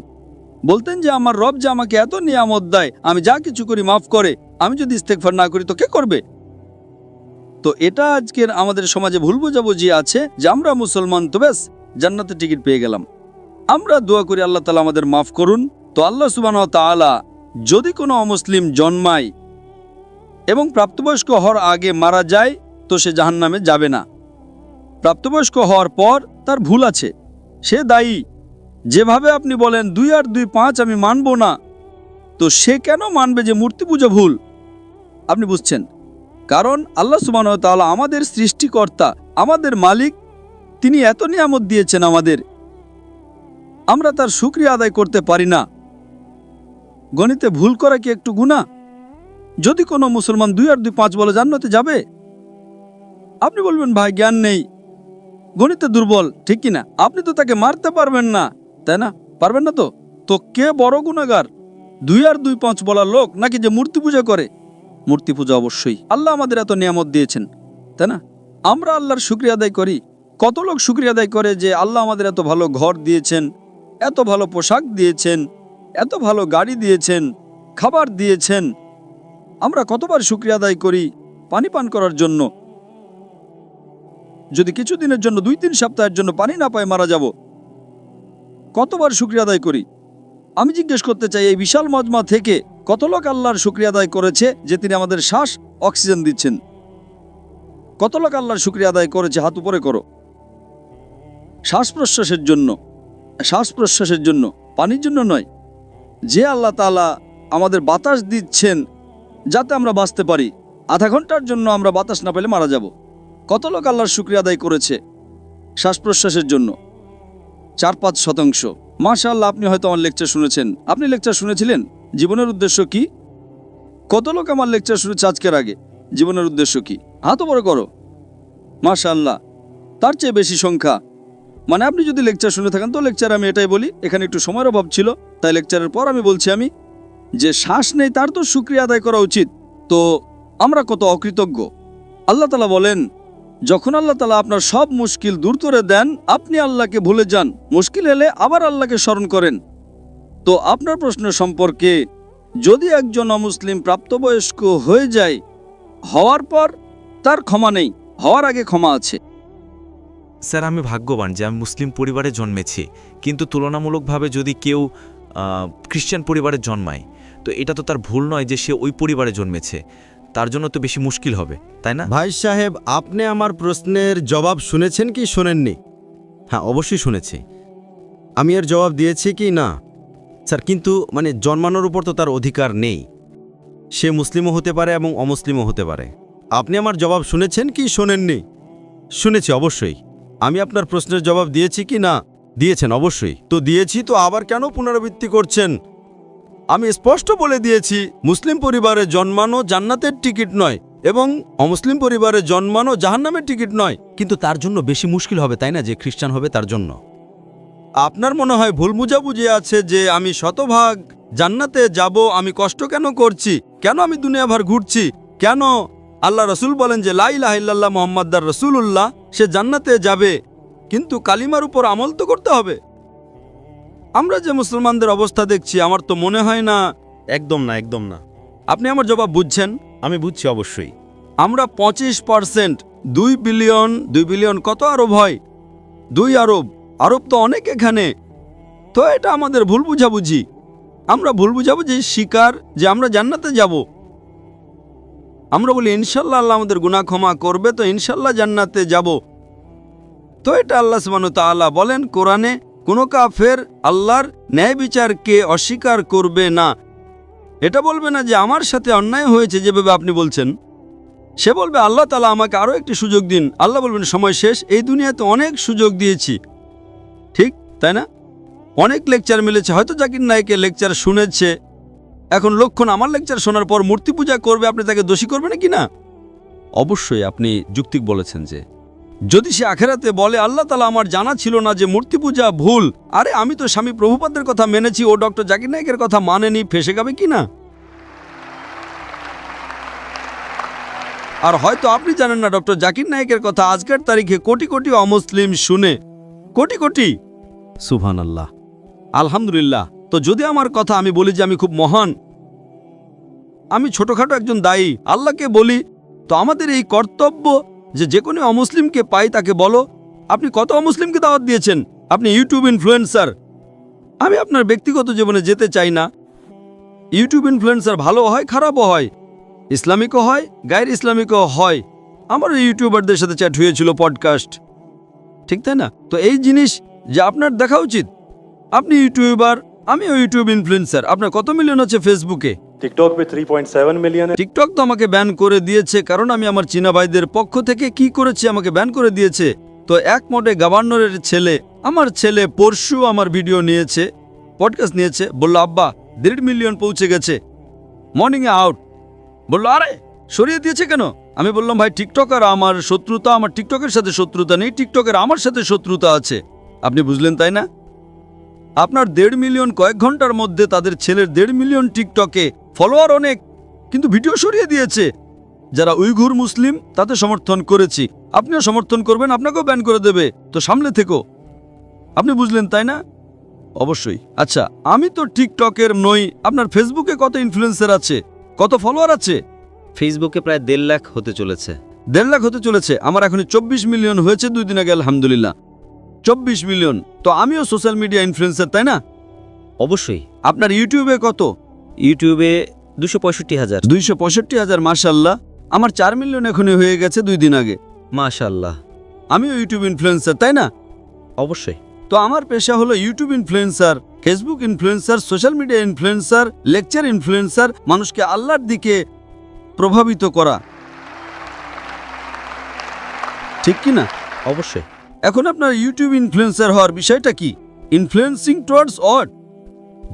বলতেন যে আমার রব যে আমাকে এত নিয়ামত দেয়, আমি যা কিছু করি মাফ করে, আমি যদি ইস্তেগফার না করি তো কে করবে? তো এটা আজকের আমাদের সমাজে ভুল বোঝাবুঝি আছে যে আমরা মুসলমান তো ব্যাস জান্নাতের টিকিট পেয়ে গেলাম। আমরা দোয়া করি আল্লাহ তাআলা আমাদের মাফ করুন। তো আল্লাহ সুবহানাহু ওয়া তাআলা যদি কোনো অমুসলিম জন্মায় এবং প্রাপ্তবয়স্ক হওয়ার আগে মারা যায়, তো সে জাহান্নামে যাবে না। প্রাপ্তবয়স্ক হওয়ার পর তার ভুল আছে, সে দায়ী। যেভাবে আপনি বলেন 2 আর 2 5 আমি মানব না, তো সে কেন মানবে যে মূর্তি পূজা ভুল? আপনি বুঝছেন? কারণ আল্লাহ সুবহানাহু ওয়া তাআলা আমাদের সৃষ্টিকর্তা, আমাদের মালিক, তিনি এত নিয়ামত দিয়েছেন আমাদের, আমরা তার শুকরিয়া আদায় করতে পারি না। গণিতে ভুল করা কি একটু গুনাহ? যদি কোনো মুসলমান 2 আর 2 5 বলে জান্নাতে যাবে? আপনি বলবেন ভাই জ্ঞান নেই, গণিতে দুর্বল, ঠিক কিনা? আপনি তো তাকে মারতে পারবেন না, তাই না? পারবেন না। তো কে বড় গুনাহগার, 2 আর 2 5 বলা লোক নাকি যে মূর্তি পূজা করে? মূর্তি পূজা অবশ্যই। আল্লাহ আমাদের এত নিয়ামত দিয়েছেন, তাই না? আমরা আল্লাহর শুকরিয়া আদায় করি। কত লোক শুকরিয়া আদায় করে যে আল্লাহ আমাদের এত ভালো ঘর দিয়েছেন, এত ভালো পোশাক দিয়েছেন, এত ভালো গাড়ি দিয়েছেন, খাবার দিয়েছেন। আমরা কতবার শুকরিয়া আদায় করি পানি পান করার জন্য। যদি কিছুদিনের জন্য 2-3 সপ্তাহের জন্য পানি না পায় মারা যাব, কতবার শুকরিয়া আদায় করি? আমি জিজ্ঞেস করতে চাই, এই বিশাল মজমা থেকে কত লোক আল্লাহর শুকরিয়া আদায় করেছে যে তিনি আমাদের শ্বাস অক্সিজেন দিচ্ছেন? কত লোক আল্লাহর শুকরিয়া আদায় করেছে? হাত উপরে করো। শ্বাস প্রশ্বাসের জন্য, পানির জন্য নয়। যে আল্লাহ তাআলা আমাদের বাতাস দিচ্ছেন যাতে আমরা বাঁচতে পারি, আধা ঘন্টার জন্য আমরা বাতাস না পেলে মারা যাব। কত লোক আল্লাহর শুকরিয়া আদায় করেছে শ্বাস প্রশ্বাসের জন্য? 4-5%। মাশাআল্লাহ, আপনি হয়তো আমার লেকচার শুনেছেন। আপনি লেকচার শুনেছিলেন জীবনের উদ্দেশ্য কি? কত লোক আমার লেকচার শুনেছে আজকের আগে? জীবনের উদ্দেশ্য কি? হাত উপরে করো। মাশাআল্লাহ, তার চেয়ে বেশি সংখ্যা। মানে আপনি যদি লেকচার শুনে থাকেন, তো লেকচার আমি এটাই বলি, এখানে একটু সময়ের অভাব ছিল, তাই লেকচারের পর আমি বলছি আমি যে শ্বাস নেই তার তো শুকরিয়া আদায় করা উচিত। তো আমরা কত অকৃতজ্ঞ। আল্লাহ তাআলা বলেন, যখন আল্লাহ তাআলা আপনার সব মুশকিল দূর করে দেন, আপনি আল্লাহকে ভুলে যান, মুশকিল এলে আবার আল্লাহকে স্মরণ করেন। তো আপনার প্রশ্ন সম্পর্কে, যদি একজন অমুসলিম প্রাপ্তবয়স্ক হয়ে যায়, হওয়ার পর তার ক্ষমা নেই, হওয়ার আগে ক্ষমা আছে। স্যার, আমি ভাগ্যবান যে আমি মুসলিম পরিবারে জন্মেছি, কিন্তু তুলনামূলকভাবে যদি কেউ খ্রিস্টান পরিবারে জন্মায়, তো এটা তো তার ভুল নয় যে সে ওই পরিবারে জন্মেছে, তার জন্য তো বেশি মুশকিল হবে, তাই না? ভাই সাহেব, আপনি আমার প্রশ্নের জবাব শুনেছেন কি শোনেননি? হ্যাঁ, অবশ্যই শুনেছি। আমি এর জবাব দিয়েছি কি না? স্যার, কিন্তু জন্মানোর উপর তো তার অধিকার নেই। সে মুসলিমও হতে পারে এবং অমুসলিমও হতে পারে। আপনি আমার জবাব শুনেছেন কি শোনেননি? শুনেছি, অবশ্যই। আমি আপনার প্রশ্নের জবাব দিয়েছি কি না? দিয়েছেন অবশ্যই। তো দিয়েছি, তো আবার কেন পুনরাবৃত্তি করছেন? আমি স্পষ্ট বলে দিয়েছি, মুসলিম পরিবারে জন্মানো জান্নাতের টিকিট নয় এবং অমুসলিম পরিবারে জন্মানো জাহান্নামের টিকিট নয়। কিন্তু তার জন্য বেশি মুশকিল হবে, তাই না, যে খ্রিস্টান হবে তার জন্য। আপনার মনে হয় ভুল বুঝাবুঝি আছে যে আমি শতভাগ জান্নাতে যাব, আমি কষ্ট কেন করছি, কেন আমি দুনিয়াভর ঘুরছি, কেন আল্লাহ রসুল বলেন যে লা ইলাহা ইল্লাল্লাহ মুহাম্মাদুর রাসূলুল্লাহ, সে জান্নাতে যাবে, কিন্তু কালিমার উপর আমল তো করতে হবে। আমরা যে মুসলমানদের অবস্থা দেখছি, আমার তো মনে হয় না। একদম না, একদম না। আপনি আমার জবাব বুঝছেন? আমি বুঝছি অবশ্যই। আমরা 25%, 2 বিলিয়ন কত আরব হয়? 2 আরব, আরব তো অনেক এখানে। তো এটা আমাদের ভুল বুঝাবুঝি। আমরা ভুল বুঝাবুঝি শিকার যে আমরা জান্নাতে যাব। আমরা বলি ইনশাল্লাহ আল্লাহ আমাদের গুনাহ ক্ষমা করবে, তো ইনশাল্লাহ জান্নাতে যাব। তো এটা আল্লাহ সুবহানাহু ওয়া তাআলা বলেন কোরআনে, কোনো কাফের আল্লাহর ন্যায় বিচারকে অস্বীকার করবে না। এটা বলবে না যে আমার সাথে অন্যায় হয়েছে যেভাবে আপনি বলছেন। সে বলবে আল্লাহ তাআলা আমাকে আরও একটি সুযোগ দিন। আল্লাহ বলবেন সময় শেষ, এই দুনিয়াতে অনেক সুযোগ দিয়েছি। ঠিক তাই না? অনেক লেকচার মিলেছে, হয়তো জাকির নায়েকের লেকচার শুনেছে, এখন লক্ষণ আমার লেকচার শোনার পর মূর্তি পূজা করবে, আপনি তাকে দোষী করবেন কি না? অবশ্যই আপনি যুক্তিক বলেছেন যে যদি সে আখেরাতে বলে আল্লাহ তাআলা আমার জানা ছিল না যে মূর্তি পূজা ভুল, আরে আমি তো স্বামী প্রভুপাদের কথা মেনেছি, ও ডক্টর জাকির নায়েকের কথা মানেনি, ফেসে যাবে কি না? আর হয়তো আপনি জানেন না ডক্টর জাকির নায়েকের কথা আজকের তারিখে কোটি কোটি অমুসলিম শুনে, কোটি কোটি। সুবহানাল্লাহ, আলহামদুলিল্লাহ। তো যদি আমার কথা আমি বলি যে আমি খুব মহান, আমি ছোটখাটো একজন দায়ী, আল্লাহকে বলি, তো আমাদের এই কর্তব্য যে কোনো অমুসলিমকে পাই তাকে বলো। আপনি কত অমুসলিমকে দাওয়াত দিয়েছেন? আপনি ইউটিউব ইনফ্লুয়েন্সার। আমি আপনার ব্যক্তিগত জীবনে যেতে চাই না। ইউটিউব ইনফ্লুয়েন্সার ভালো হয়, খারাপও হয়, ইসলামিকও হয়, গায়ের ইসলামিকও হয়। আমার ইউটিউবারদের সাথে চ্যাট হয়েছিল, পডকাস্ট, ঠিক তাই না? তো এই জিনিস যে আপনার দেখা উচিত। আপনি ইউটিউবার, আমিও ইউটিউব ইনফ্লুয়েন্সার। আপনার কত মিলিয়ন আছে ফেসবুকে? টিকটক पे 3.7 মিলিয়ন। টিকটক তো আমাকে ব্যান করে দিয়েছে, কারণ আমি আমার চীনা ভাইদের পক্ষ থেকে কি করেছি, আমাকে ব্যান করে দিয়েছে। তো এক মোটে গভর্নরের ছেলে, আমার ছেলে পরশু আমার ভিডিও নিয়েছে, পডকাস্ট নিয়েছে, বলল আব্বা 1.5 মিলিয়ন পৌঁছে গেছে, মর্নিংয়ে আউট। বললো আরে সরিয়ে দিয়েছে কেন? আমি বললাম ভাই টিকটক আর আমার শত্রুতা, আমার টিকটকের সাথে শত্রুতা নেই, টিকটকের আমার সাথে শত্রুতা আছে। আপনি বুঝলেন তাই না? আপনার 1.5 মিলিয়ন কয়েক ঘন্টার মধ্যে, তাদের ছেলের 1.5 মিলিয়ন টিকটকে ফলোয়ার অনেক, কিন্তু ভিডিও সরিয়ে দিয়েছে। যারা উইঘুর মুসলিম তাতে সমর্থন করেছি, আপনিও সমর্থন করবেন, আপনাকেও ব্যান করে দেবে। তো সামনে থেকো। আপনি বুঝলেন তাই না? অবশ্যই। আচ্ছা, আমি তো টিকটকের নই। আপনার ফেসবুকে কত ইনফ্লুয়েন্সার আছে, কত ফলোয়ার আছে? ফেসবুকে প্রায় 1.5 লাখ হতে চলেছে। 1.5 লাখ হতে চলেছে। আমার এখনই 24 মিলিয়ন হয়েছে 2 দিন আগে, আলহামদুলিল্লাহ। 24 মিলিয়ন। তো আমিও সোশ্যাল মিডিয়া ইনফ্লুয়েন্সার, তাই না? অবশ্যই। আপনার ইউটিউবে কত? ইউটিউবে 265,000। 265,000, মাশাআল্লাহ। আমার 4 মিলিয়ন এখনই হয়ে গেছে 2 দিন আগে। মাশাআল্লাহ। আমিও ইউটিউব ইনফ্লুয়েন্সার, তাই না? অবশ্যই। তো আমার পেশা হলো YouTube influencer, Facebook influencer, social media influencer, lecture influencer, মানুষকে আল্লাহর দিকে প্রভাবিত করা, ঠিক কি না? অবশ্যই। এখন আপনার ইউটিউব ইনফ্লুয়েন্সার হওয়ার বিষয়টা কি? Influencing towards what?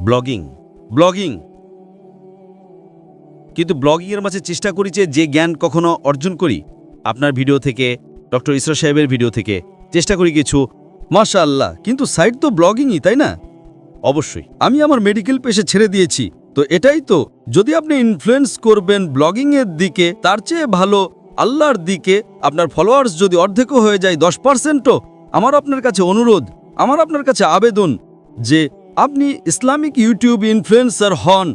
Blogging. Blogging. কিন্তু ব্লগিংয়ের মাঝে চেষ্টা করি যে জ্ঞান কখনো অর্জন করি আপনার ভিডিও থেকে, ডক্টর ইসরা সাহেবের ভিডিও থেকে চেষ্টা করি কিছু, মাশাআল্লাহ। কিন্তু সাইড তো ব্লগিংই, তাই না? অবশ্যই। আমি আমার মেডিকেল পেশা ছেড়ে দিয়েছি। তো এটাই তো, যদি আপনি ইনফ্লুয়েন্স করবেন ব্লগিংয়ের দিকে, তার চেয়ে ভালো আল্লাহর দিকে। আপনার ফলোয়ার্স যদি অর্ধেকও হয়ে যায়, 10%ও, আমার আপনার কাছে অনুরোধ, আমার আপনার কাছে আবেদন যে আপনি ইসলামিক ইউটিউব ইনফ্লুয়েন্সার হন।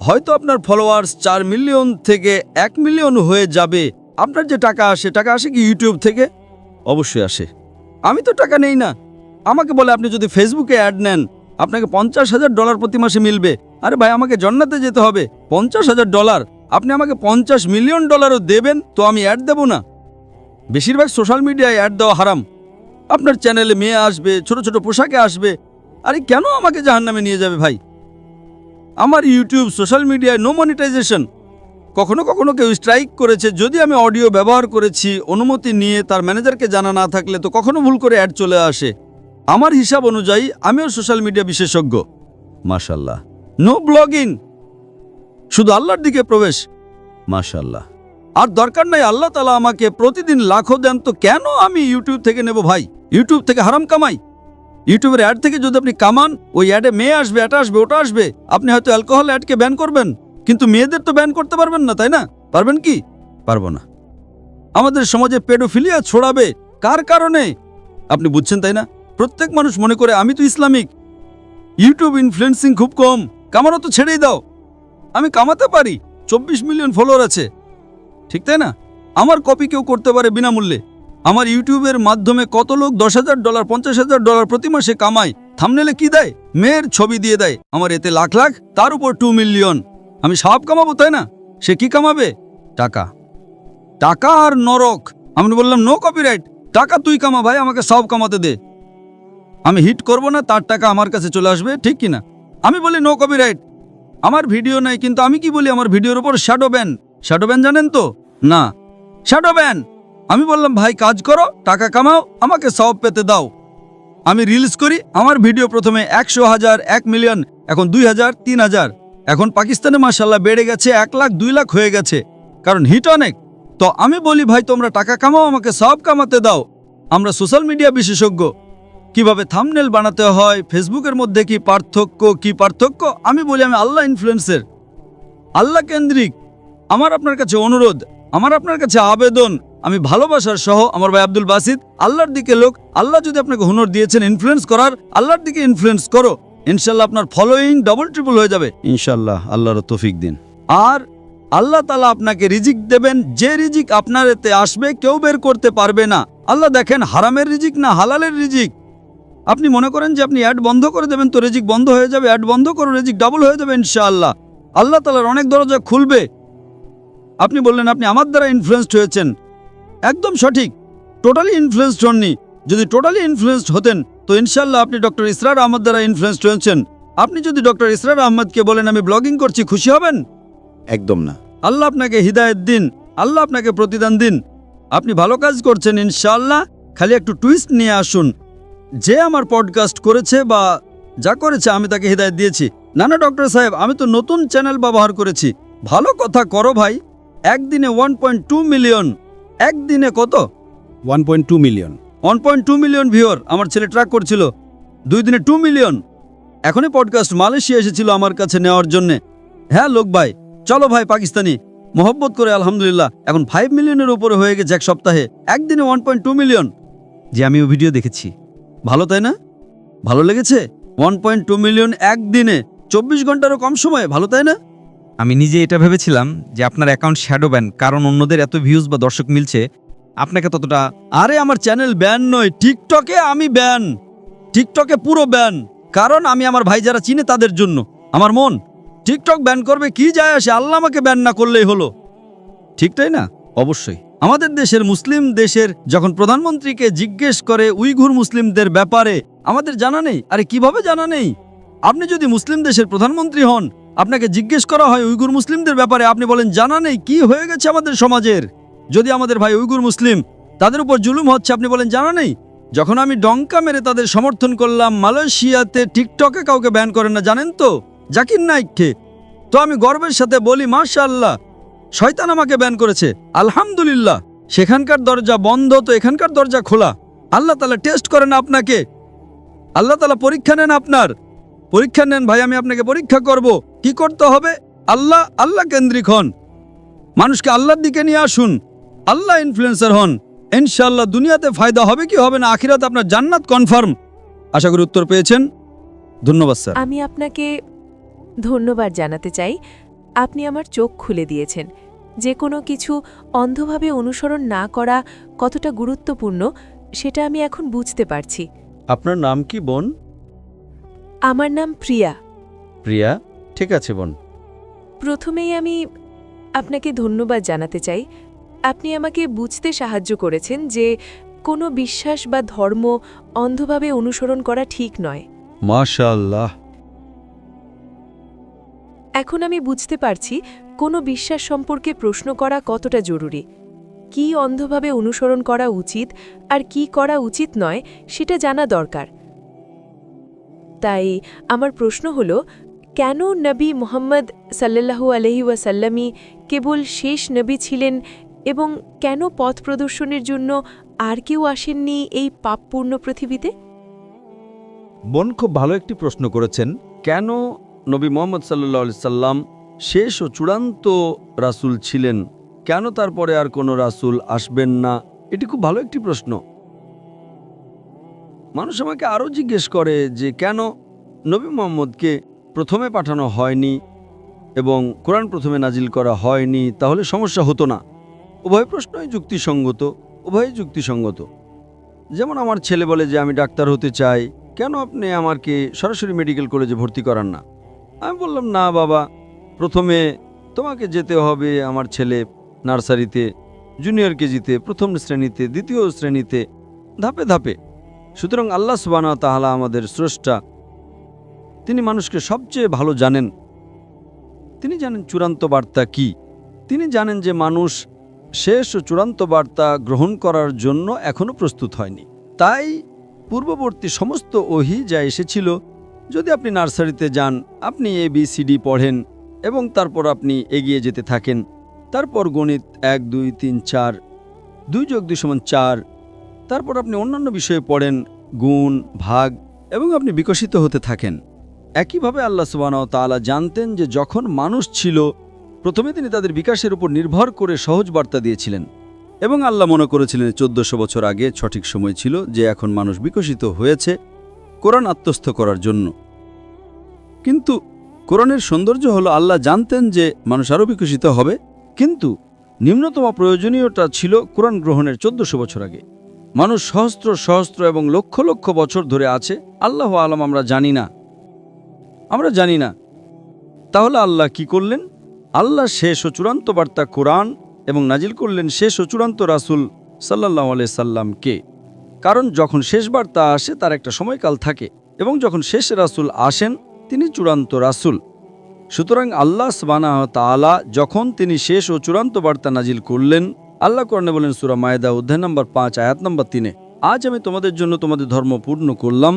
হয়তো আপনার ফলোয়ার্স 4 মিলিয়ন থেকে 1 মিলিয়ন হয়ে যাবে। আপনার যে টাকা আসে কি ইউটিউব থেকে? অবশ্যই আসে। আমি তো টাকা নেই না। আমাকে বলে আপনি যদি ফেসবুকে অ্যাড নেন আপনাকে $50,000 প্রতি মাসে মিলবে। আরে ভাই, আমাকে জান্নাতে যেতে হবে, $50,000। আপনি আমাকে $50 মিলিয়ন দেবেন, তো আমি অ্যাড দেব না? বেশিরভাগ সোশ্যাল মিডিয়ায় অ্যাড দেওয়া হারাম। আপনার চ্যানেলে মেয়ে আসবে, ছোট ছোট পোশাকে আসবে। আরে কেন আমাকে জাহান্নামে নিয়ে যাবে ভাই? আমার ইউটিউব সোশ্যাল মিডিয়ায় নো মনিটাইজেশন। কখনো কখনো কেউ স্ট্রাইক করেছে, যদি আমি অডিও ব্যবহার করেছি অনুমতি নিয়ে, তার ম্যানেজারকে জানা না থাকলে, তো কখনো ভুল করে অ্যাড চলে আসে। আমার হিসাব অনুযায়ী আমিও সোশ্যাল মিডিয়া বিশেষজ্ঞ। মাশাল্লাহ, নো ব্লগিং, শুধু আল্লাহর দিকে প্রবেশ। মাশাল্লাহ। আর দরকার নাই আল্লাহ তাআলা আমাকে প্রতিদিন লাখো দেন, তো কেন আমি ইউটিউব থেকে নেব ভাই? ইউটিউব থেকে হারাম কামাই। ইউটিউবের অ্যাড থেকে যদি আপনি কামান, ওই অ্যাডে মেয়ে আসবে, এটা আসবে, ওটা আসবে। আপনি হয়তো অ্যালকোহল অ্যাডকে ব্যান করবেন, কিন্তু মেয়েদের তো ব্যান করতে পারবেন না, তাই না? পারবেন কি? পারবো না। আমাদের সমাজে পেডোফিলিয়া ছড়াবে কার কারণে? আপনি বুঝছেন, তাই না? প্রত্যেক মানুষ মনে করে আমি তো ইসলামিক, ইউটিউব ইনফ্লুয়েন্সিং খুব কম, কামানো তো ছেড়েই দাও। আমি কামাতে পারি, 24 মিলিয়ন ফলোয়ার আছে, ঠিক তাই না? আমার কপি কেউ করতে পারে বিনামূল্যে। আমার ইউটিউবের মাধ্যমে কত লোক $10,000 $50,000 প্রতি মাসে কামায়। থাম্বনেলে কি দেয়? মেয়ের ছবি দিয়ে দেয়। আমার এতে লাখ লাখ, তার উপর 2 মিলিয়ন। আমি সব কামাবো, তাই না? সে কি কামাবে? টাকা। টাকা আর নরক। আমি বললাম নো কপিরাইট, টাকা তুই কামা ভাই, আমাকে সব কামাতে দে। আমি হিট করব না, তার টাকা আমার কাছে চলে আসবে, ঠিক কিনা? আমি বলি নো কপিরাইট, আমার ভিডিও নাই, কিন্তু আমি কি বলি? আমার ভিডিওর উপর শ্যাডো ব্যান। শ্যাডো ব্যান জানেন তো? না, শ্যাডো ব্যান। আমি বললাম ভাই কাজ করো, টাকা কামাও, আমাকে সব পেতে দাও। আমি রিলস করি, আমার ভিডিও প্রথমে 100,000, 1 মিলিয়ন, এখন 2,000, 3,000, এখন পাকিস্তানে মাশাআল্লাহ বেড়ে গেছে 1 লাখ, 2 লাখ হয়ে গেছে, কারণ হিট অনেক। তো আমি বলি ভাই তোমরা টাকা কামাও, আমাকে সব কামাতে দাও। আমরা সোশ্যাল মিডিয়া বিশেষজ্ঞ, কিভাবে থাম্বনেল বানাতে হয়, ফেসবুকের মধ্যে কি পার্থক্য, আমি বলি আমি আল্লাহ ইনফ্লুয়েন্সার, আল্লাহ কেন্দ্রিক। আমার আপনার কাছে অনুরোধ, আমার আপনার কাছে আবেদন, আমি ভালোবাসার সহ আমার ভাই আব্দুল বাসিত, আল্লাহর দিকে লোক। আল্লাহ যদি আপনাকে হুনর দিয়েছেন ইনফ্লুয়েন্স করার, আল্লাহর দিকে ইনফ্লুয়েন্স করো, ইনশাল্লাহ আপনার ফলোয়িং ডবল ট্রিপল হয়ে যাবে ইনশাল্লাহ, আল্লাহর তৌফিক দিন। আর আল্লাহ তাআলা আপনাকে রিজিক দেবেন, যে রিজিক আপনার এতে আসবে কেউ বের করতে পারবে না। আল্লাহ দেখেন হারামের রিজিক না হালালের রিজিক। আপনি মনে করেন যে আপনি অ্যাড বন্ধ করে দেবেন তো রিজিক বন্ধ হয়ে যাবে, অ্যাড বন্ধ করো, রিজিক ডাবল হয়ে যাবে ইনশাআল্লাহ। আল্লাহ তাআলার অনেক দরজা খুলবে। আপনি বললেন আপনি আমার দ্বারা ইনফ্লুয়েসড হয়েছেন, একদম সঠিক, টোটালি ইনফ্লুয়েসড হননি। যদি টোটালি ইনফ্লুয়েসড হতেন তো ইনশাআল্লাহ আপনি ডক্টর ইসরার আহমদ দ্বারা ইনফ্লুয়েসড হয়েছেন। আপনি যদি ডক্টর ইসরার আহমদকে বলেন আমি ব্লগিং করছি, খুশি হবেন? একদম না। আল্লাহ আপনাকে হিদায়েত দিন, আল্লাহ আপনাকে প্রতিদান দিন। আপনি ভালো কাজ করছেন ইনশাআল্লাহ, খালি একটু টুইস্ট নিয়ে আসুন। যে আমার পডকাস্ট করেছে বা যা করেছে আমি তাকে হিদায়েত দিয়েছি। না না ডক্টর সাহেব, আমি তো নতুন চ্যানেল ব্যবহার করেছি। ভালো কথা করো ভাই, একদিনে 1.2 মিলিয়ন। একদিনে কত? 1.2 মিলিয়ন। 1.2 মিলিয়ন ভিউয়ার আমার ছেলে ট্র্যাক করছিল। 2 দিনে 2 মিলিয়ন। এখনই পডকাস্ট মালয়েশিয়া এসেছিল আমার কাছে নেওয়ার জন্যে। হ্যাঁ লোক ভাই, চলো ভাই পাকিস্তানি, মোহব্বত করে আলহামদুলিল্লাহ এখন 5 মিলিয়নের উপরে হয়ে গেছে এক সপ্তাহে। একদিনে 1.2 মিলিয়ন। যে আমিও ভিডিও দেখেছি, ভালো তাই না? ভালো লেগেছে? 1.2 মিলিয়ন একদিনে, 24 ঘন্টারও কম সময়ে, ভালো তাই না? আমি নিজে এটা ভেবেছিলাম যে আপনার অ্যাকাউন্ট শ্যাডো ব্যান, কারণ অন্যদের এত ভিউজ বা দর্শক মিলছে, আপনাকে ততটা। আরে আমার চ্যানেল ব্যান নয়, টিকটকে আমি ব্যান, টিকটকে পুরো ব্যান। কারণ আমি আমার ভাই যারা চিনে তাদের জন্য, আমার মন। টিকটক ব্যান করবে কি যায় আসে, আল্লাহ আমাকে ব্যান না করলেই হলো, ঠিক তাই না? অবশ্যই। আমাদের দেশের মুসলিম দেশের যখন প্রধানমন্ত্রীকে জিজ্ঞেস করে উইঘুর মুসলিমদের ব্যাপারে, আমাদের জানা নেই। আরে কিভাবে জানা নেই? আপনি যদি মুসলিম দেশের প্রধানমন্ত্রী হন, আপনাকে জিজ্ঞেস করা হয় উইঘুর মুসলিমদের ব্যাপারে, আপনি বলেন জানা নেই। কি হয়ে গেছে আমাদের সমাজের? যদি আমাদের ভাই উইঘুর মুসলিম, তাদের উপর জুলুম হচ্ছে, আপনি বলেন জানা নেই। যখন আমি ডঙ্কা মেরে তাদের সমর্থন করলাম, মালয়েশিয়াতে টিকটকে কাউকে ব্যান করে না, জানেন তো? জাকির নাইককে। তো আমি গর্বের সাথে বলি মাশাআল্লাহ, শয়তান আমাকে ব্যান করেছে, আলহামদুলিল্লাহ। সেখানকার দরজা বন্ধ, তো এখানকার দরজা খোলা। আল্লাহ তাআলা টেস্ট করেন আপনাকে, আল্লাহ তাআলা পরীক্ষা নেন আপনার। পরীক্ষা নেন ভাই, আমি আপনাকে পরীক্ষা করব। কি করতে হবে? আল্লাহ কেন্দ্রিক হন, মানুষকে আল্লাহর দিকে নিয়ে আসুন, আল্লাহ ইনফ্লুয়েন্সার হন। ইনশাআল্লাহ দুনিয়াতে ফায়দা হবে কি হবে না, আখিরাতে আপনার জান্নাত কনফার্ম। আশা করি উত্তর পেয়েছেন। ধন্যবাদ স্যার। আমি আপনাকে ধন্যবাদ জানাতে চাই। আপনি আমার চোখ খুলে দিয়েছেন। যে কোনো কিছু অন্ধভাবে অনুসরণ না করা কতটা গুরুত্বপূর্ণ সেটা আমি এখন বুঝতে পারছি। আপনার নাম কি বোন? আমার নাম প্রিয়া। প্রিয়া, ঠিক আছে বোন। প্রথমেই আমি আপনাকে ধন্যবাদ জানাতে চাই। আপনি আমাকে বুঝতে সাহায্য করেছেন যে কোনো বিশ্বাস বা ধর্ম অন্ধভাবে অনুসরণ করা ঠিক নয়। মাশাআল্লাহ। এখন আমি বুঝতে পারছি কোনো বিশ্বাস সম্পর্কে প্রশ্ন করা কতটা জরুরি। কি অন্ধভাবে অনুসরণ করা উচিত আর কি করা উচিত নয় সেটা জানা দরকার। তাই আমার প্রশ্ন হলো, কেন নবী মুহাম্মদ সাল্লাল্লাহু আলাইহি ওয়াসাল্লামই কেবল শেষ নবী ছিলেন এবং কেন পথ প্রদর্শনের জন্য আর কেউ আসেননি এই পাপপূর্ণ পৃথিবীতে? বোন খুব ভালো একটি প্রশ্ন করেছেন। কেন নবী মোহাম্মদ সাল্লাল্লাহু আলাইহি সাল্লাম শেষ ও চূড়ান্ত রাসূল ছিলেন, কেন তারপরে আর কোনো রাসূল আসবেন না? এটি খুব ভালো একটি প্রশ্ন। মানুষ আমাকে আরও জিজ্ঞেস করে যে কেন নবী মুহাম্মদকে প্রথমে পাঠানো হয়নি এবং কোরআন প্রথমে নাজিল করা হয়নি, তাহলে সমস্যা হতো না। উভয় প্রশ্নই যুক্তিসঙ্গত, উভয়ই যুক্তিসঙ্গত। যেমন আমার ছেলে বলে যে আমি ডাক্তার হতে চাই, কেন আপনি আমাকে সরাসরি মেডিকেল কলেজে ভর্তি করান না? আমি বললাম, না বাবা, প্রথমে তোমাকে যেতে হবে আমার ছেলে নার্সারিতে, জুনিয়র কেজিতে, প্রথম শ্রেণীতে, দ্বিতীয় শ্রেণীতে, ধাপে ধাপে। সুতরাং আল্লাহ সুবহানাহু ওয়া তাআলা আমাদের স্রষ্টা, তিনি মানুষকে সবচেয়ে ভালো জানেন। তিনি জানেন চূড়ান্ত বার্তা কি, তিনি জানেন যে মানুষ শেষ ও চূড়ান্ত বার্তা গ্রহণ করার জন্য এখনও প্রস্তুত হয়নি। তাই পূর্ববর্তী সমস্ত ওহী যা এসেছিল, যদি আপনি নার্সারিতে যান, আপনি ABCD পড়েন এবং তারপর আপনি এগিয়ে যেতে থাকেন, তারপর গণিত 1 2 3 4, 2 + 2 = 4, তারপর আপনি অন্যান্য বিষয়ে পড়েন, গুণ, ভাগ, এবং আপনি বিকশিত হতে থাকেন। একইভাবে আল্লাহ সুবহানাহু ওয়া তাআলা জানতেন যে যখন মানুষ ছিল, প্রথমে তিনি তাদের বিকাশের উপর নির্ভর করে সহজ বার্তা দিয়েছিলেন এবং আল্লাহ মনে করেছিলেন 1400 বছর আগে সঠিক সময় ছিল যে এখন মানুষ বিকশিত হয়েছে কোরআন আত্মস্থ করার জন্য। কিন্তু কোরআনের সৌন্দর্য হলো আল্লাহ জানতেন যে মানুষ আরও বিকশিত হবে, কিন্তু নিম্নতম প্রয়োজনীয়তা ছিল কোরআন গ্রহণের 1400 বছর আগে। মানুষ সহস্র সহস্র এবং লক্ষ লক্ষ বছর ধরে আছে, আল্লাহু আলাম, আমরা জানি না। তাহলে আল্লাহ কি করলেন? আল্লাহ শেষ ও চূড়ান্ত বার্তা কোরআন এবং নাজিল করলেন শেষ ও চূড়ান্ত রাসূল সাল্লাল্লাহু আলাইহি সাল্লামকে। কারণ যখন শেষ বার্তা আসে তার একটা সময়কাল থাকে, এবং যখন শেষ রাসূল আসেন তিনি চূড়ান্ত রাসূল। সুতরাং আল্লাহ সুবহানাহু ওয়া তাআলা যখন তিনি শেষ ও চূড়ান্ত বার্তা নাজিল করলেন, আল্লাহ কোরআনে বলেন সূরা মায়েদা অধ্যায় নম্বর 5 আয়াত নম্বর 3, আজ আমি তোমাদের জন্য তোমাদের ধর্ম পূর্ণ করলাম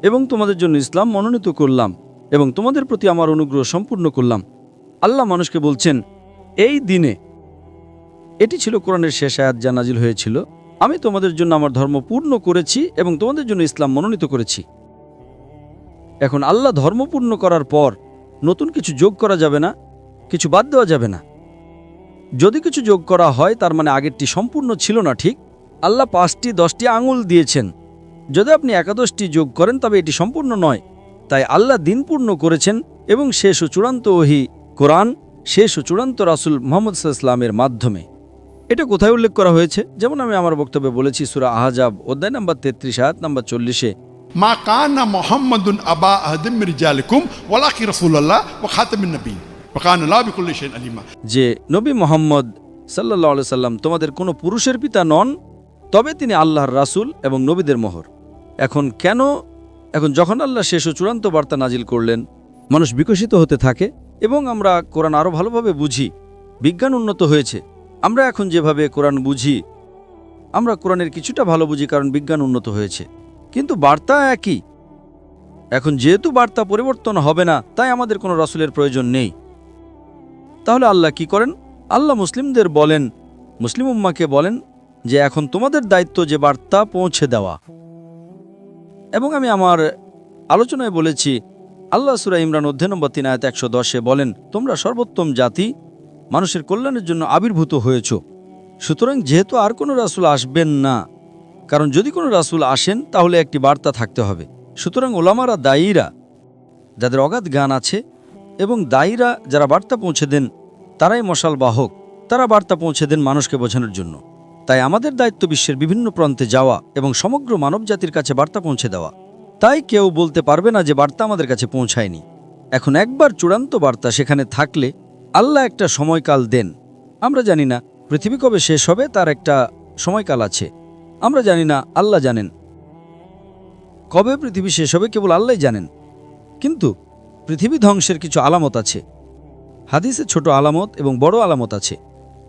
এবং তোমাদের জন্য ইসলাম মনোনীত করলাম এবং তোমাদের প্রতি আমার অনুগ্রহ সম্পূর্ণ করলাম। আল্লাহ মানুষকে বলছেন এই দিনে, এটি ছিল কোরআনের শেষ আয়াত যা নাজিল হয়েছিল, আমি তোমাদের জন্য আমার ধর্ম পূর্ণ করেছি এবং তোমাদের জন্য ইসলাম মনোনীত করেছি। এখন আল্লাহ ধর্ম পূর্ণ করার পর নতুন কিছু যোগ করা যাবে না, কিছু বাদ দেওয়া যাবে না। যদি কিছু যোগ করা হয় তার মানে আগেরটি সম্পূর্ণ ছিল না। ঠিক আল্লাহ 5টি 10টি আঙুল দিয়েছেন, যদি আপনি 11টি যোগ করেন তবে এটি সম্পূর্ণ নয়। তাই আল্লাহ দিন পূর্ণ করেছেন এবং শেষ ও চূড়ান্ত ওহী কোরআন, শেষ ও চূড়ান্ত রাসূল মুহাম্মদ সাল্লাল্লাহু আলাইহি ওয়াসাল্লামের মাধ্যমে। এটা কোথায় উল্লেখ করা হয়েছে? যেমন আমি আমার বক্তব্যে বলেছি, সূরা আহজাব অধ্যায় নম্বর 33 আয়াত নম্বর 40-এ, মা কানা মুহাম্মাদুন আবা আহাদিম মিন রিজালিকুম ওয়ালাকিন রাসূলুল্লাহ ওয়া খাতামিন নবিয়্যিন ওয়া কানা আল্লাহু বিকুল্লি শাইইন আলিমা, যে নবী মুহাম্মদ সাল্লাল্লাহু আলাইহি সাল্লাম তোমাদের কোনো পুরুষের পিতা নন, তবে তিনি আল্লাহর রাসূল এবং নবীদের মোহর। এখন যখন আল্লাহ শেষ ও চূড়ান্ত বার্তা নাজিল করলেন, মানুষ বিকশিত হতে থাকে এবং আমরা কোরআন আরও ভালোভাবে বুঝি। বিজ্ঞান উন্নত হয়েছে, আমরা এখন যেভাবে কোরআন বুঝি, আমরা কোরআনের কিছুটা ভালো বুঝি কারণ বিজ্ঞান উন্নত হয়েছে, কিন্তু বার্তা একই। এখন যেহেতু বার্তা পরিবর্তন হবে না, তাই আমাদের কোনো রাসূলের প্রয়োজন নেই। তাহলে আল্লাহ কি করেন? আল্লাহ মুসলিমদের বলেন, মুসলিম উম্মাহকে বলেন যে এখন তোমাদের দায়িত্ব যে বার্তা পৌঁছে দেওয়া। এবং আমি আমার আলোচনায় বলেছি, আল্লাহ সূরা ইমরান অধ্যায় নম্বর 3 আয়াত 110-এ বলেন, তোমরা সর্বোত্তম জাতি, মানুষের কল্যাণের জন্য আবির্ভূত হয়েছ। সুতরাং যেহেতু আর কোনো রাসূল আসবেন না, কারণ যদি কোনো রাসূল আসেন তাহলে একটি বার্তা থাকতে হবে। সুতরাং ওলামারা, দায়ীরা, যাদের অগাধ জ্ঞান আছে, এবং দায়ীরা যারা বার্তা পৌঁছে দেন, তারাই মশাল বাহক, তারা বার্তা পৌঁছে দেন মানুষকে বোঝানোর জন্য। তাই আমাদের দায়িত্ব বিশ্বের বিভিন্ন প্রান্তে যাওয়া এবং সমগ্র মানব জাতির কাছে বার্তা পৌঁছে দেওয়া। তাই কেউ বলতে পারবে না যে বার্তা আমাদের কাছে পৌঁছায়নি। এখন একবার চূড়ান্ত বার্তা সেখানে থাকলে আল্লাহ একটা সময়কাল দেন। আমরা জানি না পৃথিবী কবে শেষ হবে, তার একটা সময়কাল আছে। আমরা জানি না, আল্লাহ জানেন। কবে পৃথিবী শেষ হবে কেবল আল্লাহই জানেন। কিন্তু পৃথিবী ধ্বংসের কিছু আলামত আছে। হাদিসে ছোট আলামত এবং বড় আলামত আছে।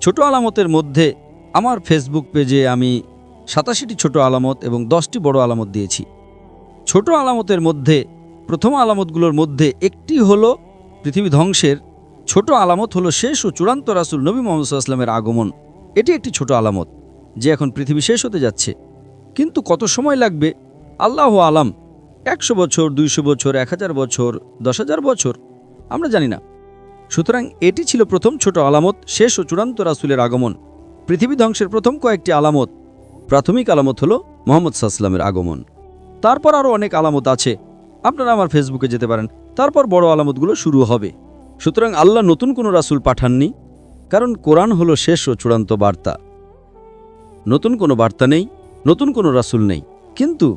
ছোট আলামতের মধ্যে আমার ফেসবুক পেজে আমি 87টি ছোট আলামত এবং 10টি বড় আলামত দিয়েছি। ছোট আলামতের মধ্যে প্রথম আলামতগুলোর মধ্যে একটি হলো পৃথিবী ধ্বংসের, ছোট আলামত হলো শেষ ও চূড়ান্ত রাসূল নবী মুহাম্মদ সাল্লাল্লাহু আলাইহি ওয়াসাল্লামের আগমন। এটি একটি ছোট আলামত যে এখন পৃথিবী শেষ হতে যাচ্ছে। কিন্তু কত সময় লাগবে আল্লাহু আলাম, 100 বছর, 200 বছর, 1000 বছর, 10,000 বছর, আমরা জানি না। সুতরাং এটি ছিল প্রথম ছোট আলামত, শেষ ও চূড়ান্ত রাসূলের আগমন। পৃথিবী ধ্বংসের প্রথম কয়েকটি আলামত, প্রাথমিক আলামত হলো মুহাম্মদ সাল্লাল্লাহু আলাইহি ওয়াসাল্লামের আগমন। তারপর আরও অনেক আলামত আছে, আপনারা আমার ফেসবুকে যেতে পারেন। তারপর বড় আলামতগুলো শুরু হবে। সুতরাং আল্লাহ নতুন কোনো রাসূল পাঠাননি, কারণ কোরআন হলো শেষ ও চূড়ান্ত বার্তা। নতুন কোনো বার্তা নেই, নতুন কোনো রাসূল নেই, কিন্তু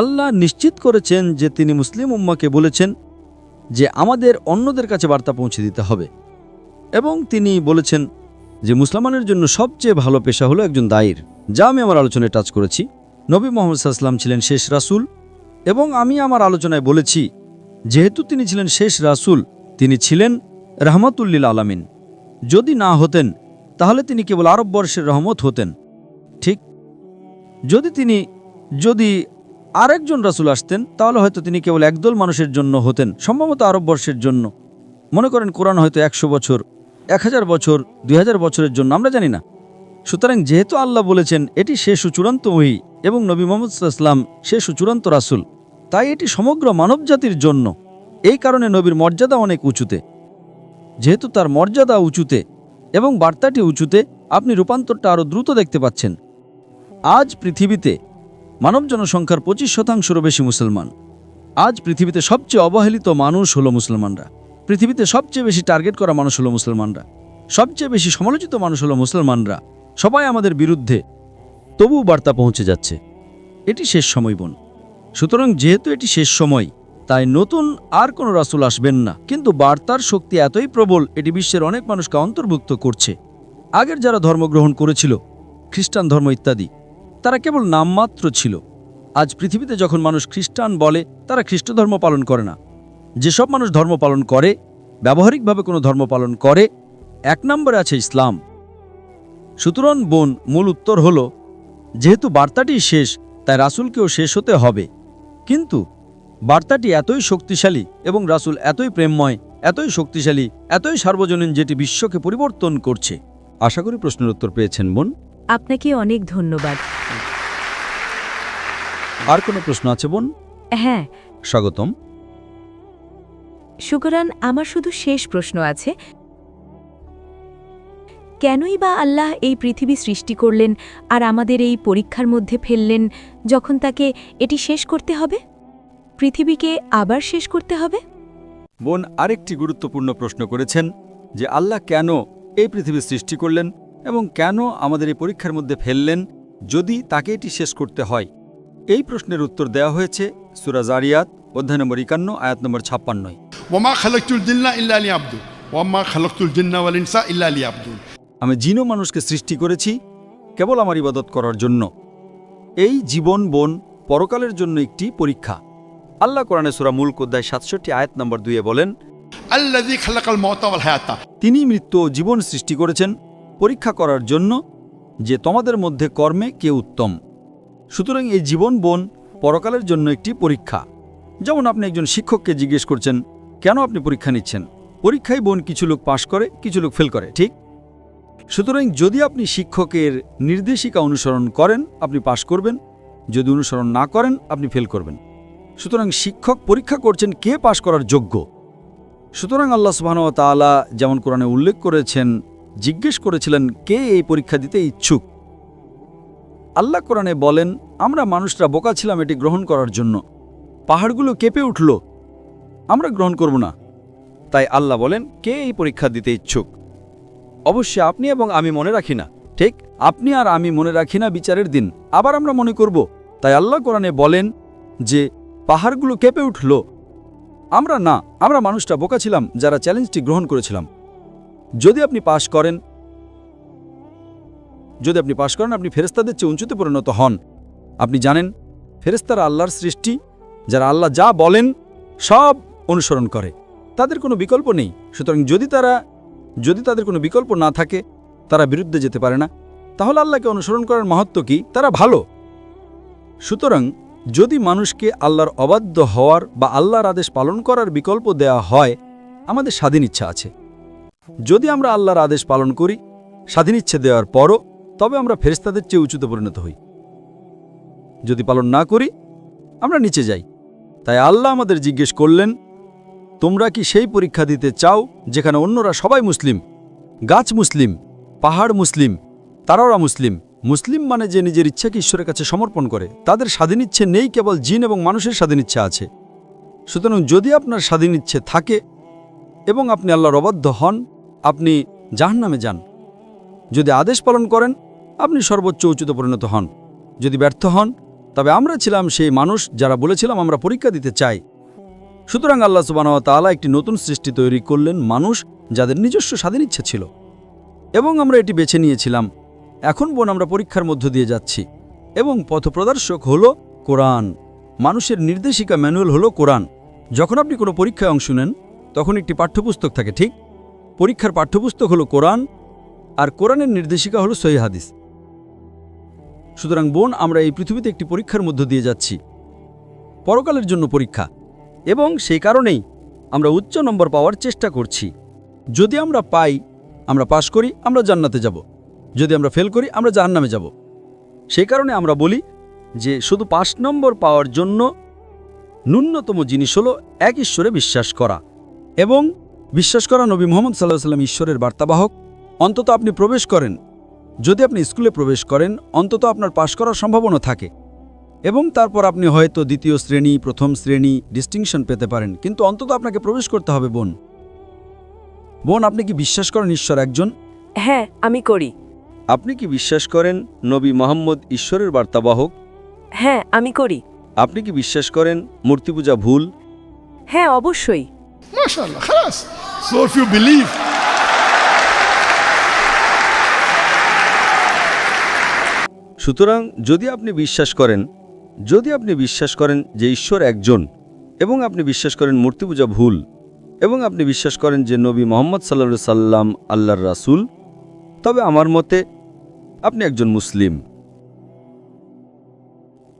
আল্লাহ নিশ্চিত করেছেন যে তিনি মুসলিম উম্মাহকে বলেছেন যে আমাদের অন্যদের কাছে বার্তা পৌঁছে দিতে হবে, এবং তিনি বলেছেন যে মুসলমানের জন্য সবচেয়ে ভালো পেশা হলো একজন দায়ীর, যা আমি আমার আলোচনায় টাচ করেছি। নবী মুহাম্মদ সাল্লাল্লাহু আলাইহি ওয়াসাল্লাম ছিলেন শেষ রাসূল, এবং আমি আমার আলোচনায় বলেছি যেহেতু তিনি ছিলেন শেষ রাসূল, তিনি ছিলেন রাহমাতুল লিল আলামিন। যদি না হতেন তাহলে তিনি কেবল আরববর্ষের রহমত হতেন। ঠিক, যদি আরেকজন রাসূল আসতেন তাহলে হয়তো তিনি কেবল একদল মানুষের জন্য হতেন, সম্ভবত আরববর্ষের জন্য। মনে করেন কোরআন হয়তো 100 বছর, 1000 বছর, 2000 বছরের জন্য, আমরা জানি না। সুতরাং যেহেতু আল্লাহ বলেছেন এটি শেষ ও চূড়ান্ত ওহী এবং নবী মুহাম্মদ সাল্লাল্লাহু আলাইহি ওয়াসাল্লাম শেষ ও চূড়ান্ত রাসূল, তাই এটি সমগ্র মানবজাতির জন্য। এই কারণে নবীর মর্যাদা অনেক উঁচুতে। যেহেতু তার মর্যাদা উঁচুতে এবং বার্তাটি উঁচুতে, আপনি রূপান্তরটা আরও দ্রুত দেখতে পাচ্ছেন। আজ পৃথিবীতে মানব জনসংখ্যার 25%-রও বেশি মুসলমান। আজ পৃথিবীতে সবচেয়ে অবহেলিত মানুষ হলো মুসলমানরা। পৃথিবীতে সবচেয়ে বেশি টার্গেট করা মানুষ হলো মুসলমানরা। সবচেয়ে বেশি সমালোচিত মানুষ হলো মুসলমানরা। সবাই আমাদের বিরুদ্ধে, তবুও বার্তা পৌঁছে যাচ্ছে। এটি শেষ সময় বোন। সুতরাং যেহেতু এটি শেষ সময়, তাই নতুন আর কোনো রাসূল আসবেন না, কিন্তু বার্তার শক্তি এতই প্রবল এটি বিশ্বের অনেক মানুষকে অন্তর্ভুক্ত করছে। আগের যারা ধর্মগ্রহণ করেছিল, খ্রিস্টান ধর্ম ইত্যাদি, তারা কেবল নামমাত্র ছিল। আজ পৃথিবীতে যখন মানুষ খ্রিস্টান বলে, তারা খ্রিস্ট ধর্ম পালন করে না। যেসব মানুষ ধর্ম পালন করে, ব্যবহারিকভাবে কোনো ধর্ম পালন করে, 1 নম্বরে আছে ইসলাম। সুতরাং বোন, মূল উত্তর হল যেহেতু বার্তাটি শেষ, তাই রাসূলকেও শেষ হতে হবে। কিন্তু বার্তাটি এতই শক্তিশালী এবং রাসূল এতই প্রেমময়, এতই শক্তিশালী, এতই সার্বজনীন, যেটি বিশ্বকে পরিবর্তন করছে। আশা করি প্রশ্নের উত্তর পেয়েছেন বোন। আপনাকে অনেক ধন্যবাদ। আর কোনো প্রশ্ন আছে বোন? হ্যাঁ, স্বাগতম। শুকরান। আমার শুধু শেষ প্রশ্ন আছে, কেনই বা আল্লাহ এই পৃথিবী সৃষ্টি করলেন আর আমাদের এই পরীক্ষার মধ্যে ফেললেন, যখন তাকে এটি শেষ করতে হবে, পৃথিবীকে আবার শেষ করতে হবে? বোন আরেকটি গুরুত্বপূর্ণ প্রশ্ন করেছেন যে আল্লাহ কেন এই পৃথিবী সৃষ্টি করলেন এবং কেন আমাদের এই পরীক্ষার মধ্যে ফেললেন যদি তাকে এটি শেষ করতে হয়। এই প্রশ্নের উত্তর দেওয়া হয়েছে সূরা জারিয়াত অধ্যায় নম্বর 51 আয়াত নম্বর 56। ওয়ামা খালাকতুল জিন্না ইল্লা লিয়াবুদুন ওয়ামা খালাকতুল জিন্না ওয়াল ইনসা ইল্লা লিয়াবুদুন। আমি জিন ও মানুষকে সৃষ্টি করেছি কেবল আমার ইবাদত করার জন্য। এই জীবন বোন পরকালের জন্য একটি পরীক্ষা। আল্লাহ কোরআনে সূরা মুলক অধ্যায় 67 আয়াত নম্বর 2 বলেন, আল্লাযী খালাকাল মাউতা ওয়াল হায়াতা। তিনি মৃত্যু ও জীবন সৃষ্টি করেছেন পরীক্ষা করার জন্য যে তোমাদের মধ্যে কর্মে কে উত্তম। সুতরাং এই জীবন বোন পরকালের জন্য একটি পরীক্ষা। যেমন আপনি একজন শিক্ষককে জিজ্ঞেস করছেন কেন আপনি পরীক্ষা নিচ্ছেন। পরীক্ষায় বোন কিছু লোক পাশ করে, কিছু লোক ফেল করে, ঠিক? সুতরাং যদি আপনি শিক্ষকের নির্দেশিকা অনুসরণ করেন আপনি পাশ করবেন, যদি অনুসরণ না করেন আপনি ফেল করবেন। সুতরাং শিক্ষক পরীক্ষা করছেন কে পাশ করার যোগ্য। সুতরাং আল্লাহ সুবহানাহু ওয়া তাআলা যেমন কোরআনে উল্লেখ করেছেন, জিজ্ঞেস করেছিলেন কে এই পরীক্ষা দিতে ইচ্ছুক। আল্লাহ কোরআনে বলেন, আমরা মানুষরা বোকা ছিলাম এটি গ্রহণ করার জন্য। পাহাড়গুলো কেঁপে উঠল, আমরা গ্রহণ করব না। তাই আল্লাহ বলেন কে এই পরীক্ষা দিতে ইচ্ছুক। অবশ্যই আপনি এবং আমি মনে রাখি না, ঠিক? আপনি আর আমি মনে রাখি না বিচারের দিন, আবার আমরা মনে করব। তাই আল্লাহ কোরআনে বলেন যে পাহাড়গুলো কেঁপে উঠল, আমরা মানুষটা বোকা ছিলাম যারা চ্যালেঞ্জটি গ্রহণ করেছিলাম। যদি আপনি পাশ করেন আপনি ফেরেশতাদের চেয়ে উঁচুতে পরিণত হন। আপনি জানেন ফেরেশতারা আল্লাহর সৃষ্টি, যারা আল্লাহ যা বলেন সব অনুসরণ করে, তাদের কোনো বিকল্প নেই। সুতরাং যদি তাদের কোনো বিকল্প না থাকে, তারা বিরুদ্ধে যেতে পারে না, তাহলে আল্লাহকে অনুসরণ করার মাহাত্ম্য কি? তারা ভালো। সুতরাং যদি মানুষকে আল্লাহর অবাধ্য হওয়ার বা আল্লাহর আদেশ পালন করার বিকল্প দেয়া হয়, আমাদের স্বাধীন ইচ্ছা আছে। যদি আমরা আল্লাহর আদেশ পালন করি স্বাধীন ইচ্ছে দেওয়ার পরও, তবে আমরা ফেরেশতাদের চেয়ে উঁচুতে পরিণত হই। যদি পালন না করি আমরা নিচে যাই। তাই আল্লাহ আমাদের জিজ্ঞেস করলেন, তোমরা কি সেই পরীক্ষা দিতে চাও যেখানে অন্যরা সবাই মুসলিম, গাছ মুসলিম, পাহাড় মুসলিম, তারাওরা মুসলিম? মুসলিম মানে যে নিজের ইচ্ছাকে ঈশ্বরের কাছে সমর্পণ করে। তাদের স্বাধীন ইচ্ছে নেই, কেবল জিন এবং মানুষের স্বাধীন ইচ্ছা আছে। সুতরাং যদি আপনার স্বাধীন ইচ্ছে থাকে এবং আপনি আল্লাহর অবাধ্য হন, আপনি জাহান্নামে যান। যদি আদেশ পালন করেন আপনি সর্বোচ্চ উচ্চতে পরিণত হন। যদি ব্যর্থ হন তবে আমরা ছিলাম সেই মানুষ যারা বলেছিলাম আমরা পরীক্ষা দিতে চাই। সুতরাং আল্লাহ সুবহানাহু ওয়া তাআলা একটি নতুন সৃষ্টি তৈরি করলেন, মানুষ যাদের নিজস্ব স্বাধীন ইচ্ছা ছিল, এবং আমরা এটি বেছে নিয়েছিলাম। এখন বোন আমরা পরীক্ষার মধ্য দিয়ে যাচ্ছি, এবং পথপ্রদর্শক হলো কোরআন। মানুষের নির্দেশিকা ম্যানুয়াল হলো কোরআন। যখন আপনি কোনো পরীক্ষায় অংশ নেন তখন একটি পাঠ্যপুস্তক থাকে, ঠিক? পরীক্ষার পাঠ্যপুস্তক হলো কোরআন, আর কোরআনের নির্দেশিকা হলো সহিহ হাদিস। সুতরাং বোন আমরা এই পৃথিবীতে একটি পরীক্ষার মধ্য দিয়ে যাচ্ছি, পরকালের জন্য পরীক্ষা, এবং সেই কারণেই আমরা উচ্চ নম্বর পাওয়ার চেষ্টা করছি। যদি আমরা পাই, আমরা পাশ করি, আমরা জান্নাতে যাব। যদি আমরা ফেল করি আমরা জাহান্নামে যাব। সেই কারণে আমরা বলি যে শুধু 5 নম্বর পাওয়ার জন্য ন্যূনতম জিনিস হলো এক ঈশ্বরে বিশ্বাস করা, এবং বিশ্বাস করা নবী মুহাম্মদ সাল্লাল্লাহু আলাইহি ওয়াসাল্লাম ঈশ্বরের বার্তাবাহক। অন্তত আপনি প্রবেশ করেন, যদি আপনি স্কুলে প্রবেশ করেন অন্তত আপনার পাশ করার সম্ভাবনা থাকে, এবং তারপর আপনি হয়তো দ্বিতীয় শ্রেণী, প্রথম শ্রেণী ডিস্টিংশন পেতে পারেন, কিন্তু অন্তত আপনাকে প্রবেশ করতে হবে। বোন আপনি কি বিশ্বাস করেন ঈশ্বর একজন? হ্যাঁ, আমি করি। আপনি কি বিশ্বাস করেন নবী মুহাম্মদ ঈশ্বরের বার্তাবাহক? হ্যাঁ, আমি করি। আপনি কি বিশ্বাস করেন মূর্তি পূজা ভুল? হ্যাঁ, অবশ্যই। মাশাআল্লাহ, খালাস। So if you believe, সুতরাং যদি আপনি বিশ্বাস করেন যে ঈশ্বর একজন, এবং আপনি বিশ্বাস করেন মূর্তি পূজা ভুল, এবং আপনি বিশ্বাস করেন যে নবী মুহাম্মদ সাল্লাল্লাহু আলাইহি সাল্লাম আল্লাহর রাসূল, তবে আমার মতে আপনি একজন মুসলিম।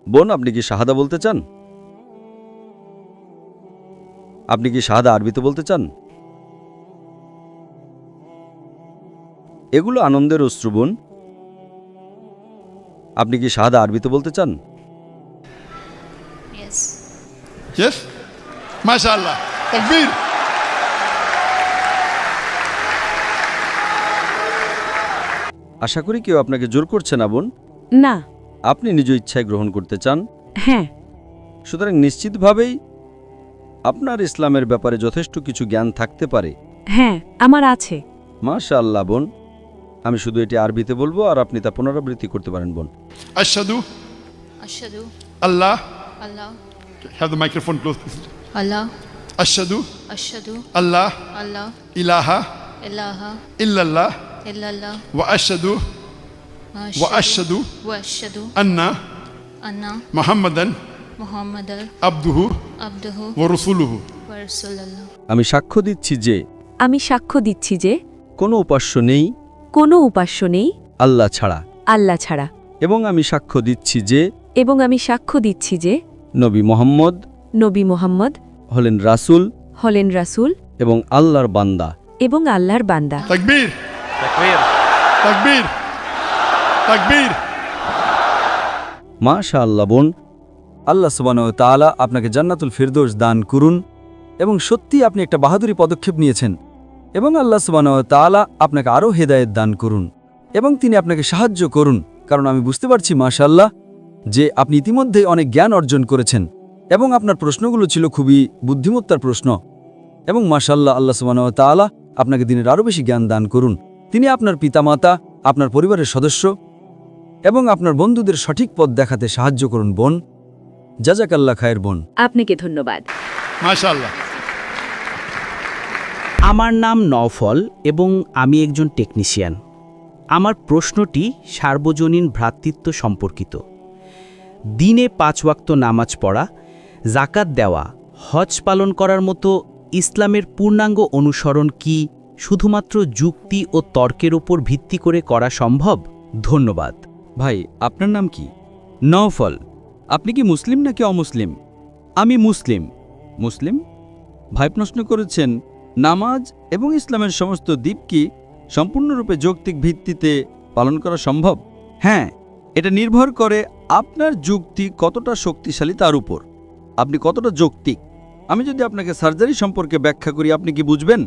বোন আপনি কি শাহাদা বলতে চান? আপনি কি শাহাদা আরবিতে বলতে চান? এগুলো আনন্দের অশ্রু বোন। আপনি কি শাহাদা আরবিতে বলতে চান? yes, মাশাআল্লাহ, তাকবীর। আশা করি কেউ আপনাকে জোর করছে না বোন। না। আপনি নিজ ইচ্ছায় গ্রহণ করতে চান। হ্যাঁ। সুতরাং নিশ্চিতভাবেই আপনার ইসলামের ব্যাপারে যথেষ্ট কিছু জ্ঞান থাকতে পারে। হ্যাঁ, আমার আছে। মাশাআল্লাহ বোন, আমি শুধু এটি আরবিতে বলবো আর আপনি তা পুনরাবৃত্তি করতে পারেন বোন। আশহাদু আল্লাহ, have the microphone close please. Allah, ashhadu Allah ilaha illallah wa ashhadu anna muhammadan abduhu wa rasuluhu. আমি সাক্ষ্য দিচ্ছি যে কোনো উপাস্য নেই আল্লাহ ছাড়া, এবং আমি সাক্ষ্য দিচ্ছি যে নবী মুহাম্মদ হলেন রাসূল এবং আল্লাহর বান্দা। তাকবীর, তাকবীর, তাকবীর। মাশাআল্লাহ বোন, আল্লাহ সুবহানাহু ওয়া তাআলা আপনাকে জান্নাতুল ফিরদৌস দান করুন, এবং সত্যি আপনি একটা বাহাদুরি পদক্ষেপ নিয়েছেন, এবং আল্লাহ সুবহানাহু ওয়া তাআলা আপনাকে আরও হেদায়েত দান করুন, এবং তিনি আপনাকে সাহায্য করুন। কারণ আমি বুঝতে পারছি মাশাআল্লাহ যে আপনি ইতিমধ্যেই অনেক জ্ঞান অর্জন করেছেন, এবং আপনার প্রশ্নগুলো ছিল খুবই বুদ্ধিমত্তার প্রশ্ন, এবং মাশাআল্লাহ আল্লাহ সুবহানাহু ওয়া তাআলা আপনাকে দিনের আরও বেশি জ্ঞান দান করুন। তিনি আপনার পিতামাতা, আপনার পরিবারের সদস্য এবং আপনার বন্ধুদের সঠিক পথ দেখাতে সাহায্য করুন বোন। জাযাকাল্লাহ খায়ের বোন। আপনাকে ধন্যবাদ। মাশাআল্লাহ। আমার নাম নওফল এবং আমি একজন টেকনিশিয়ান। আমার প্রশ্নটি সার্বজনীন ভ্রাতৃত্ব সম্পর্কিত। দিনে 5 ওয়াক্ত নামাজ পড়া, যাকাত দেওয়া, হজ পালন করার মতো ইসলামের পূর্ণাঙ্গ অনুসরণ কি শুধুমাত্র যুক্তি ও তর্কের উপর ভিত্তি করে করা সম্ভব? ধন্যবাদ। ভাই আপনার নাম কি? নওফল। আপনি কি মুসলিম নাকি অমুসলিম? আমি মুসলিম। মুসলিম? ভাই প্রশ্ন করেছেন, নামাজ এবং ইসলামের সমস্ত দিক কি সম্পূর্ণরূপে যৌক্তিক ভিত্তিতে পালন করা সম্ভব? হ্যাঁ, এটা নির্ভর করে আপনার যুক্তি কতটা শক্তিশালী তার উপর। আপনি কতটা যৌক্তিক। আমি যদি আপনাকে সার্জারি সম্পর্কে ব্যাখ্যা করি, আপনি কি বুঝবেন?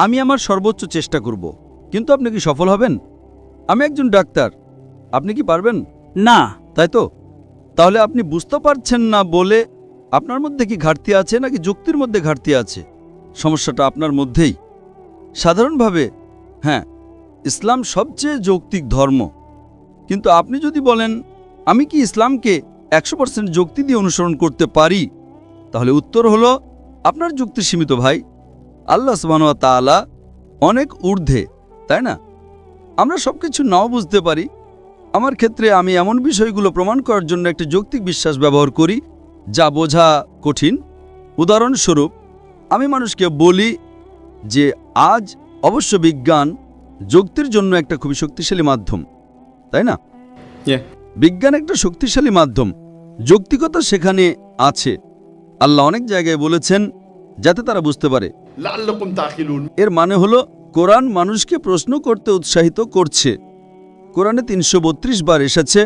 আমি আমার সর্বোচ্চ চেষ্টা করব, কিন্তু আপনি কি সফল হবেন? আমি একজন ডাক্তার, আপনি কি পারবেন? না, তাই তো? তাহলে আপনি বুঝতে পারছেন না বলে আপনার মধ্যে কি ঘাটতি আছে নাকি যুক্তির মধ্যে ঘাটতি আছে? সমস্যাটা আপনার মধ্যেই। সাধারণভাবে হ্যাঁ, ইসলাম সবচেয়ে যৌক্তিক ধর্ম, কিন্তু আপনি যদি বলেন আমি কি ইসলামকে 100% যুক্তি দিয়ে অনুসরণ করতে পারি, তাহলে উত্তর হলো আপনার যুক্তি সীমিত ভাই। আল্লাহ সুবহানাহু ওয়া তাআলা অনেক ঊর্ধ্বে, তাই না? আমরা সবকিছু নাও বুঝতে পারি। আমার ক্ষেত্রে আমি এমন বিষয়গুলো প্রমাণ করার জন্য একটি যৌক্তিক বিশ্বাস ব্যবহার করি যা বোঝা কঠিন। উদাহরণস্বরূপ, আমি মানুষকে বলি যে আজ অবশ্য বিজ্ঞান যুক্তির জন্য একটা খুবই শক্তিশালী মাধ্যম, তাই না? বিজ্ঞান একটা শক্তিশালী মাধ্যম, যৌক্তিকতা সেখানে আছে। আল্লাহ অনেক জায়গায় বলেছেন যাতে তারা বুঝতে পারে। লাআল্লাকুম তাকিলুন। এর মানে হলো কোরআন মানুষকে প্রশ্ন করতে উৎসাহিত করছে। কোরআনে 332 বার এসেছে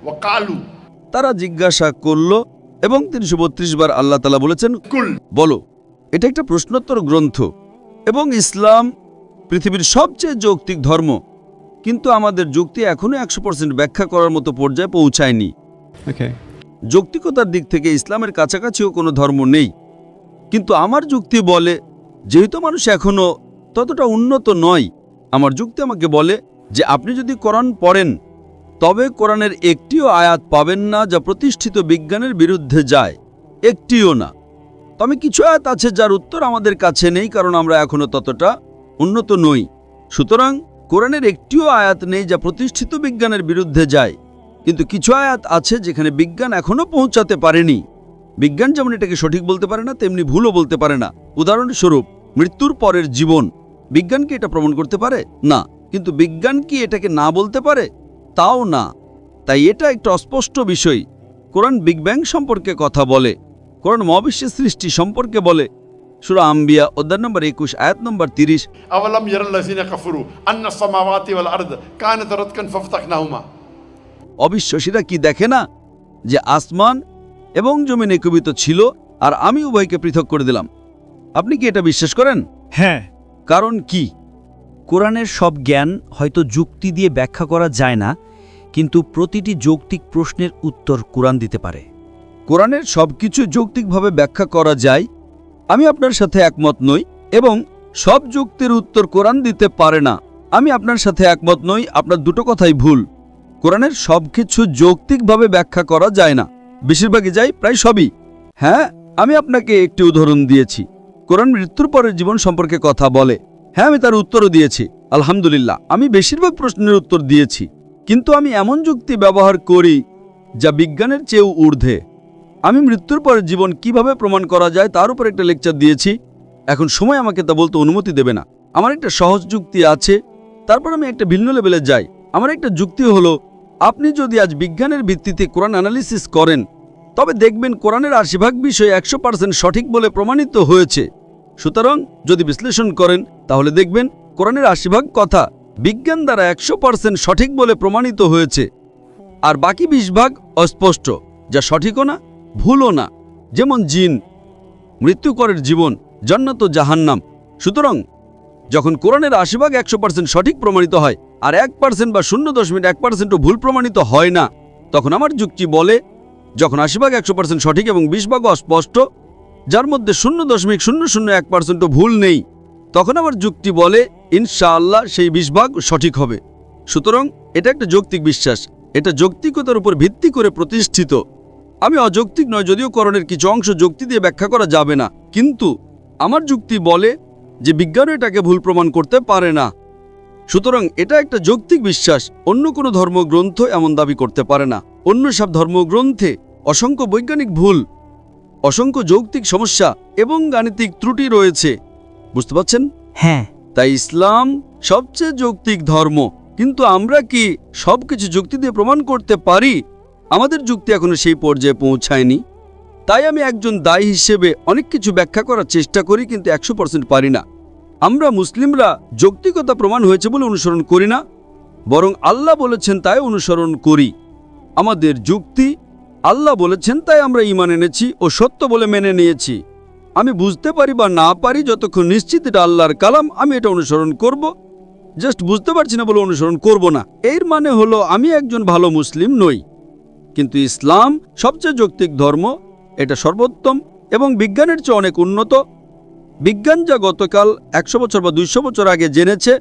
ওয়াকালু, তারা জিজ্ঞাসা করল, এবং 332 বার আল্লাহ তাআলা বলেছেন বলো। এটা একটা প্রশ্নোত্তর গ্রন্থ, এবং ইসলাম পৃথিবীর সবচেয়ে যৌক্তিক ধর্ম, কিন্তু আমাদের যুক্তি এখনো 100% ব্যাখ্যা করার মতো পর্যায়ে পৌঁছায়নি। যৌক্তিকতার দিক থেকে ইসলামের কাছাকাছিও কোনো ধর্ম নেই, কিন্তু আমার যুক্তি বলে যেহেতু মানুষ এখনো ততটা উন্নত নয়, আমার যুক্তি আমাকে বলে যে আপনি যদি কোরআন পড়েন তবে কোরআনের একটিও আয়াত পাবেন না যা প্রতিষ্ঠিত বিজ্ঞানের বিরুদ্ধে যায়, একটিও না। তবে কিছু আয়াত আছে যার উত্তর আমাদের কাছে নেই, কারণ আমরা এখনো ততটা উন্নত নই। সুতরাং কোরআনের একটিও আয়াত নেই যা প্রতিষ্ঠিত বিজ্ঞানের বিরুদ্ধে যায়, কিন্তু কিছু আয়াত আছে যেখানে বিজ্ঞান এখনো পৌঁছাতে পারেনি। বিজ্ঞান যেমন এটাকে সঠিক বলতে পারে না, তেমনি ভুলও বলতে পারে না। উদাহরণস্বরূপ, মৃত্যুর পরের জীবন, বিজ্ঞান কি এটা প্রমাণ করতে পারে? না। কিন্তু বিজ্ঞান কি এটাকে না বলতে পারে? তাও না। তাই এটা একটা অস্পষ্ট বিষয়। কোরআন বিগ ব্যাং সম্পর্কে কথা বলে, কোরআন মহাবিশ্বের সৃষ্টি সম্পর্কে বলে। সূরা আম্বিয়া অধ্যায় নম্বর 21 আয়াত নম্বর 30। আওয়ালাম ইয়ারাল্লাযিনা কাফারু আন্নাস সামাওয়াতি ওয়াল আরদ কানাত রাতকান ফাফতাকনাহুমা। অবিশ্বাসীরা কি দেখে না যে আসমান এবং জমিন একীভূত ছিল আর আমি উভয়কে পৃথক করে দিলাম? আপনি কি এটা বিশ্বাস করেন? হ্যাঁ। কারণ কি? কোরআনের সব জ্ঞান হয়তো যুক্তি দিয়ে ব্যাখ্যা করা যায় না, কিন্তু প্রতিটি যৌক্তিক প্রশ্নের উত্তর কোরআন দিতে পারে। কোরআনের সবকিছু যৌক্তিকভাবে ব্যাখ্যা করা যায়, আমি আপনার সাথে একমত নই, এবং সব যুক্তির উত্তর কোরআন দিতে পারে না, আমি আপনার সাথে একমত নই। আপনার দুটো কথাই ভুল। কোরআনের সবকিছু যৌক্তিকভাবে ব্যাখ্যা করা যায় না, বেশিরভাগই যায়, প্রায় সবই। হ্যাঁ, আমি আপনাকে একটি উদাহরণ দিয়েছি। কোরআন মৃত্যুর পরের জীবন সম্পর্কে কথা বলে। হ্যাঁ, আমি তার উত্তরও দিয়েছি। আলহামদুলিল্লাহ, আমি বেশিরভাগ প্রশ্নের উত্তর দিয়েছি, কিন্তু আমি এমন যুক্তি ব্যবহার করি যা বিজ্ঞানের চেয়েও ঊর্ধ্বে। আমি মৃত্যুর পরের জীবন কিভাবে প্রমাণ করা যায় তার উপর একটা লেকচার দিয়েছি। এখন সময় আমাকে তা বলতে অনুমতি দেবে না। আমার একটা সহজ যুক্তি আছে, তারপর আমি একটা ভিন্ন লেভেলে যাই। আমার একটা যুক্তি হলো, আপনি যদি আজ বিজ্ঞানের ভিত্তিতে কোরআন অ্যানালিসিস করেন তবে দেখবেন কোরআনের 80% বিষয় 100% সঠিক বলে প্রমাণিত হয়েছে। সুতরাং যদি বিশ্লেষণ করেন তাহলে দেখবেন কোরআনের 80% কথা বিজ্ঞান দ্বারা 100% সঠিক বলে প্রমাণিত হয়েছে, আর বাকি 20% অস্পষ্ট, যা সঠিকও না ভুলও না। যেমন জিন, মৃত্যুকরের জীবন, জান্নাত ও জাহান্নাম। সুতরাং যখন কোরআনের 80% 100% সঠিক প্রমাণিত হয় আর 1% বা 0.1%ও ভুল প্রমাণিত হয় না, তখন আমার যুক্তি বলে যখন 80% 100% সঠিক এবং 20% অস্পষ্ট, যার মধ্যে 0.001%ও ভুল নেই, তখন আমার যুক্তি বলে ইনশাআল্লাহ সেই 20% সঠিক হবে। সুতরাং এটা একটা যৌক্তিক বিশ্বাস, এটা যৌক্তিকতার উপর ভিত্তি করে প্রতিষ্ঠিত। আমি অযৌক্তিক নয়, যদিও কোরআনের কিছু অংশ যুক্তি দিয়ে ব্যাখ্যা করা যাবে না, কিন্তু আমার যুক্তি বলে যে বিজ্ঞানও এটাকে ভুল প্রমাণ করতে পারে না। সুতরাং এটা একটা যৌক্তিক বিশ্বাস। অন্য কোনো ধর্মগ্রন্থ এমন দাবি করতে পারে না। অন্য সব ধর্মগ্রন্থে অসংখ্য বৈজ্ঞানিক ভুল, অসংখ্য যৌক্তিক সমস্যা এবং গাণিতিক ত্রুটি রয়েছে। বুঝতে পারছেন? হ্যাঁ। তাই ইসলাম সবচেয়ে যৌক্তিক ধর্ম, কিন্তু আমরা কি সবকিছু যুক্তি দিয়ে প্রমাণ করতে পারি? আমাদের যুক্তি এখনো সেই পর্যায়ে পৌঁছায়নি। তাই আমি একজন দায়ী হিসেবে অনেক কিছু ব্যাখ্যা করার চেষ্টা করি, কিন্তু 100% পারি না। আমরা মুসলিমরা যৌক্তিকতা প্রমাণ হয়েছে বলে অনুসরণ করি না, বরং আল্লাহ বলেছেন তাই অনুসরণ করি। আমাদের যুক্তি আল্লাহ বলেছেন তাই আমরা ঈমান এনেছি ও সত্য বলে মেনে নিয়েছি। আমি বুঝতে পারি বা না পারি, যতক্ষণ নিশ্চিত এটা আল্লাহর কালাম, আমি এটা অনুসরণ করব। জাস্ট বুঝতে পারছি না বলে অনুসরণ করব না। এর মানে হলো আমি একজন ভালো মুসলিম নই। কিন্তু ইসলাম সবচেয়ে যৌক্তিক ধর্ম, এটা সর্বোত্তম এবং বিজ্ঞানের চেয়ে অনেক উন্নত। বিজ্ঞান যা গতকাল 100 বছর বা 200 বছর আগে জেনেছে,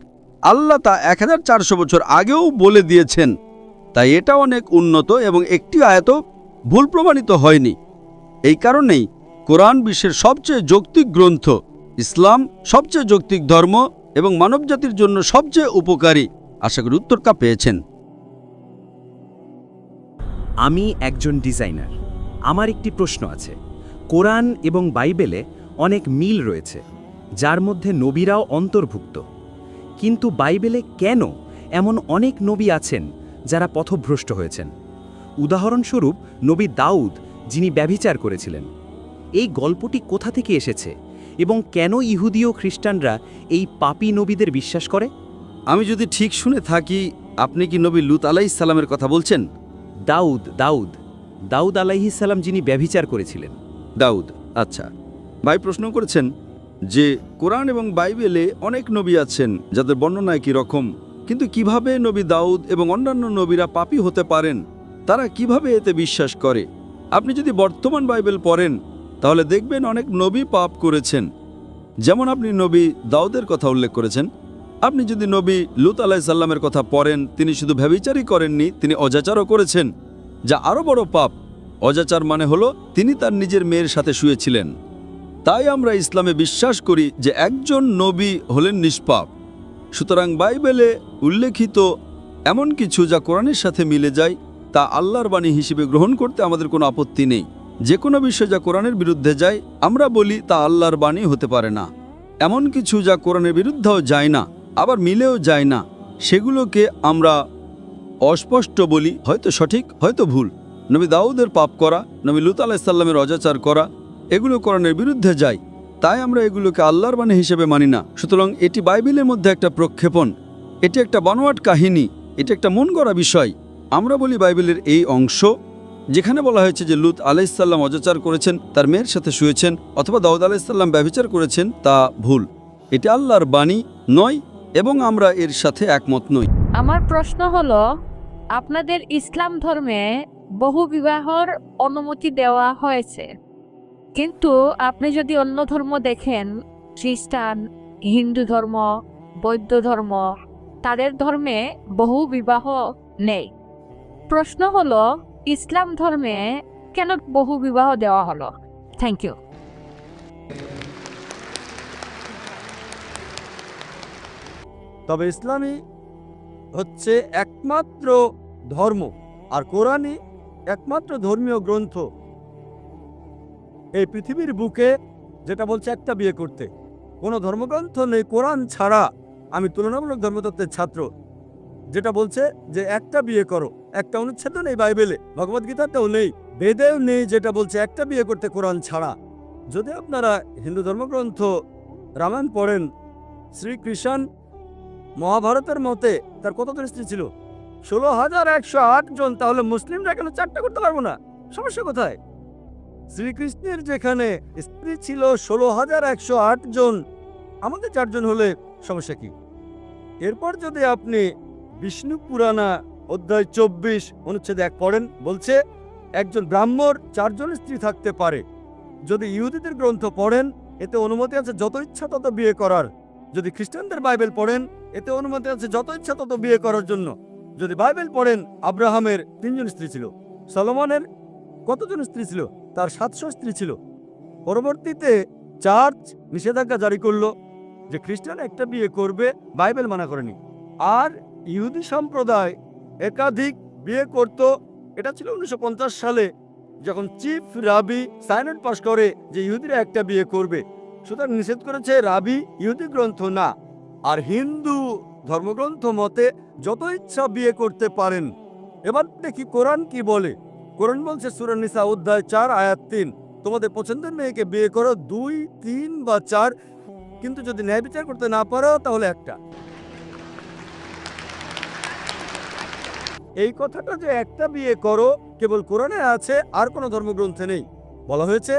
আল্লাহ তা 1400 বছর আগেও বলে দিয়েছেন। তাই এটা অনেক উন্নত এবং একটি আয়াতও ভুল প্রমাণিত হয়নি। এই কারণেই কোরআন বিশ্বের সবচেয়ে যৌক্তিক গ্রন্থ, ইসলাম সবচেয়ে যৌক্তিক ধর্ম এবং মানবজাতির জন্য সবচেয়ে উপকারী। আশা করি উত্তরটা পেয়েছেন। আমি একজন ডিজাইনার। আমার একটি প্রশ্ন আছে। কোরআন এবং বাইবেলে অনেক মিল রয়েছে, যার মধ্যে নবীরাও অন্তর্ভুক্ত। কিন্তু বাইবেলে কেন এমন অনেক নবী আছেন যারা পথভ্রষ্ট হয়েছেন? উদাহরণস্বরূপ নবী দাউদ, যিনি ব্যভিচার করেছিলেন। এই গল্পটি কোথা থেকে এসেছে এবং কেন ইহুদি ও খ্রিস্টানরা এই পাপী নবীদের বিশ্বাস করে? আমি যদি ঠিক শুনে থাকি, আপনি কি নবী লূত আলাইহিস সালামের কথা বলছেন? দাউদ আলাইহিস সালাম, যিনি ব্যভিচার করেছিলেন। দাউদ, আচ্ছা। ভাই প্রশ্ন করেছেন যে কোরআন এবং বাইবেলে অনেক নবী আছেন যাদের বর্ণনা একই রকম, কিন্তু কিভাবে নবী দাউদ এবং অন্যান্য নবীরা পাপী হতে পারেন, তারা কিভাবে এতে বিশ্বাস করে? আপনি যদি বর্তমান বাইবেল পড়েন তাহলে দেখবেন অনেক নবী পাপ করেছেন। যেমন আপনি নবী দাউদের কথা উল্লেখ করেছেন। আপনি যদি নবী লূত আলাইহিস সালামের কথা পড়েন, তিনি শুধু ব্যভিচারই করেননি, তিনি অজাচারও করেছেন, যা আরও বড় পাপ। অজাচার মানে হলো তিনি তার নিজের মেয়ের সাথে শুয়েছিলেন। তাই আমরা ইসলামে বিশ্বাস করি যে একজন নবী হলেন নিষ্পাপ। সুতরাং বাইবেলে উল্লেখিত এমন কিছু যা কোরআনের সাথে মিলে যায়, তা আল্লাহর বাণী হিসেবে গ্রহণ করতে আমাদের কোনো আপত্তি নেই। যে কোনো বিষয় যা কোরআনের বিরুদ্ধে যায়, আমরা বলি তা আল্লাহর বাণী হতে পারে না। এমন কিছু যা কোরআনের বিরুদ্ধেও যায় না, আবার মিলেও যায় না, সেগুলোকে আমরা অস্পষ্ট বলি, হয়তো সঠিক হয়তো ভুল। নবী দাউদের পাপ করা, নবী লূত আলাইহিস সালামের অজাচার করা, এগুলো কোরআনের বিরুদ্ধে যায়, তাই আমরা এগুলোকে আল্লাহর বাণী হিসেবে মানি না। সুতরাং এটি বাইবেলের মধ্যে একটা প্রক্ষেপণ, এটি একটা বানোয়াট কাহিনী, এটি একটা মন গড়া বিষয়। আমরা বলি বাইবেলের এই অংশ যেখানে বলা হয়েছে যে লূত আলাইহিস সালাম অজাচার করেছেন, তার মেয়ের সাথে শুয়েছেন, অথবা দাউদ আলাইহিস সালাম ব্যভিচার করেছেন, তা ভুল। এটি আল্লাহর বাণী নয় এবং আমরা এর সাথে একমত নই। আমার প্রশ্ন হলো, আপনাদের ইসলাম ধর্মে বহু বিবাহর অনুমতি দেওয়া হয়েছে, কিন্তু আপনি যদি অন্য ধর্ম দেখেন, খ্রিস্টান, হিন্দু ধর্ম, বৌদ্ধ ধর্ম, তাদের ধর্মে বহু বিবাহ নেই। প্রশ্ন হলো, ইসলাম ধর্মে কেন বহু বিবাহ দেওয়া হলো? Thank you. তবে ইসলামই হচ্ছে একমাত্র ধর্ম, আর কোরআনই একমাত্র ধর্মীয় গ্রন্থ এই পৃথিবীর বুকে যেটা বলছে একটা বিয়ে করতে। কোনো ধর্মগ্রন্থ নেই কোরআন ছাড়া। আমি তুলনামূলক ধর্মতত্ত্বের ছাত্র, যেটা বলছে যে একটা বিয়ে করো। একটা অনুচ্ছেদ নেই বাইবেলে, ভগবদ্গীতাতেও নেই, বেদেও নেই, যেটা বলছে একটা বিয়ে করতে কোরআন ছাড়া। যদি আপনারা হিন্দু ধর্মগ্রন্থ রামায়ণ পড়েন, শ্রীকৃষ্ণ মহাভারতের মতে তার কতজন স্ত্রী ছিল? 16,108 জন। তাহলে মুসলিমরা কেন 4টা করতে পারবো না? সমস্যা কোথায়? শ্রীকৃষ্ণের যেখানে স্ত্রী ছিল 16,108 জন, আমাদের 4 জন হলে সমস্যা কি? এরপর যদি আপনি বিষ্ণু পুরাণা অধ্যায় 24 অনুচ্ছেদ 1 পড়েন, বলছে একজন ব্রাহ্মণ 4 জন স্ত্রী থাকতে পারে। যদি ইহুদিদের গ্রন্থ পড়েন, এতে অনুমতি আছে যত ইচ্ছা তত বিয়ে করার। যদি খ্রিস্টানদের বাইবেল পড়েন, এতে অনুমতি আছে যত ইচ্ছা তত বিয়ে করার জন্য। যদি বাইবেল পড়েন, আব্রাহামের 3 জন স্ত্রী ছিল। সলোমনের কতজন স্ত্রী ছিল? তার 700 স্ত্রী ছিল। পরবর্তীতে চার্চ নিষেধাজ্ঞা জারি করলো যে খ্রিস্টান একটা বিয়ে করবে, বাইবেল মানা করেনি। আর ইহুদি সম্প্রদায় একাধিক বিয়ে করত। এটা ছিল 1950 সালে, যখন চিফ রাবি সাইনড পাস করে যে ইহুদিরা একটা বিয়ে করবে। সুতরাং নিষেধ করেছে রাবি, ইহুদি গ্রন্থ না। আর হিন্দু ধর্মগ্রন্থ মতে যত ইচ্ছা বিয়ে করতে পারেন। এবার দেখি কোরআন কি বলে। কোরআন বলছে সূরা নিসা অধ্যায় 4 আয়াত 3, তোমাদের পছন্দের মেয়েকে বিয়ে করো 2, 3 বা 4, কিন্তু যদি ন্যায় বিচার করতে না পারো তাহলে একটা। এই কথাটা যে একটা বিয়ে করো কেবল কোরআনে আছে, আর কোনো ধর্মগ্রন্থে নেই। বলা হয়েছে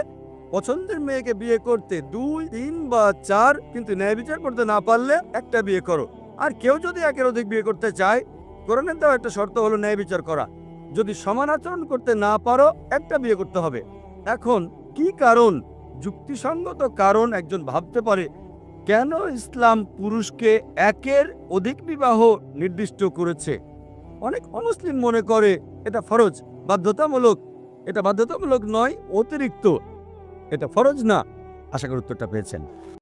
পছন্দের মেয়েকে বিয়ে করতে 2, 3 বা 4, কিন্তু ন্যায় বিচার করতে না পারলে একটা বিয়ে করো। আর কেউ যদি একের অধিক বিয়ে করতে চায়, কোরআনের দেওয়া একটা শর্ত হলো ন্যায় বিচার করা। যদি সমান আচরণ করতে না পারো একটা বিয়ে করতে হবে। এখন কি কারণ, যুক্তিসঙ্গত কারণ একজন ভাবতে পারে কেন ইসলাম পুরুষকে একের অধিক বিবাহ নির্দিষ্ট করেছে? অনেক অমুসলিম মনে করে এটা ফরজ, বাধ্যতামূলক। এটা বাধ্যতামূলক নয়, অতিরিক্ত। এটা ফরজ না। আশা করি উত্তরটা পেয়েছেন।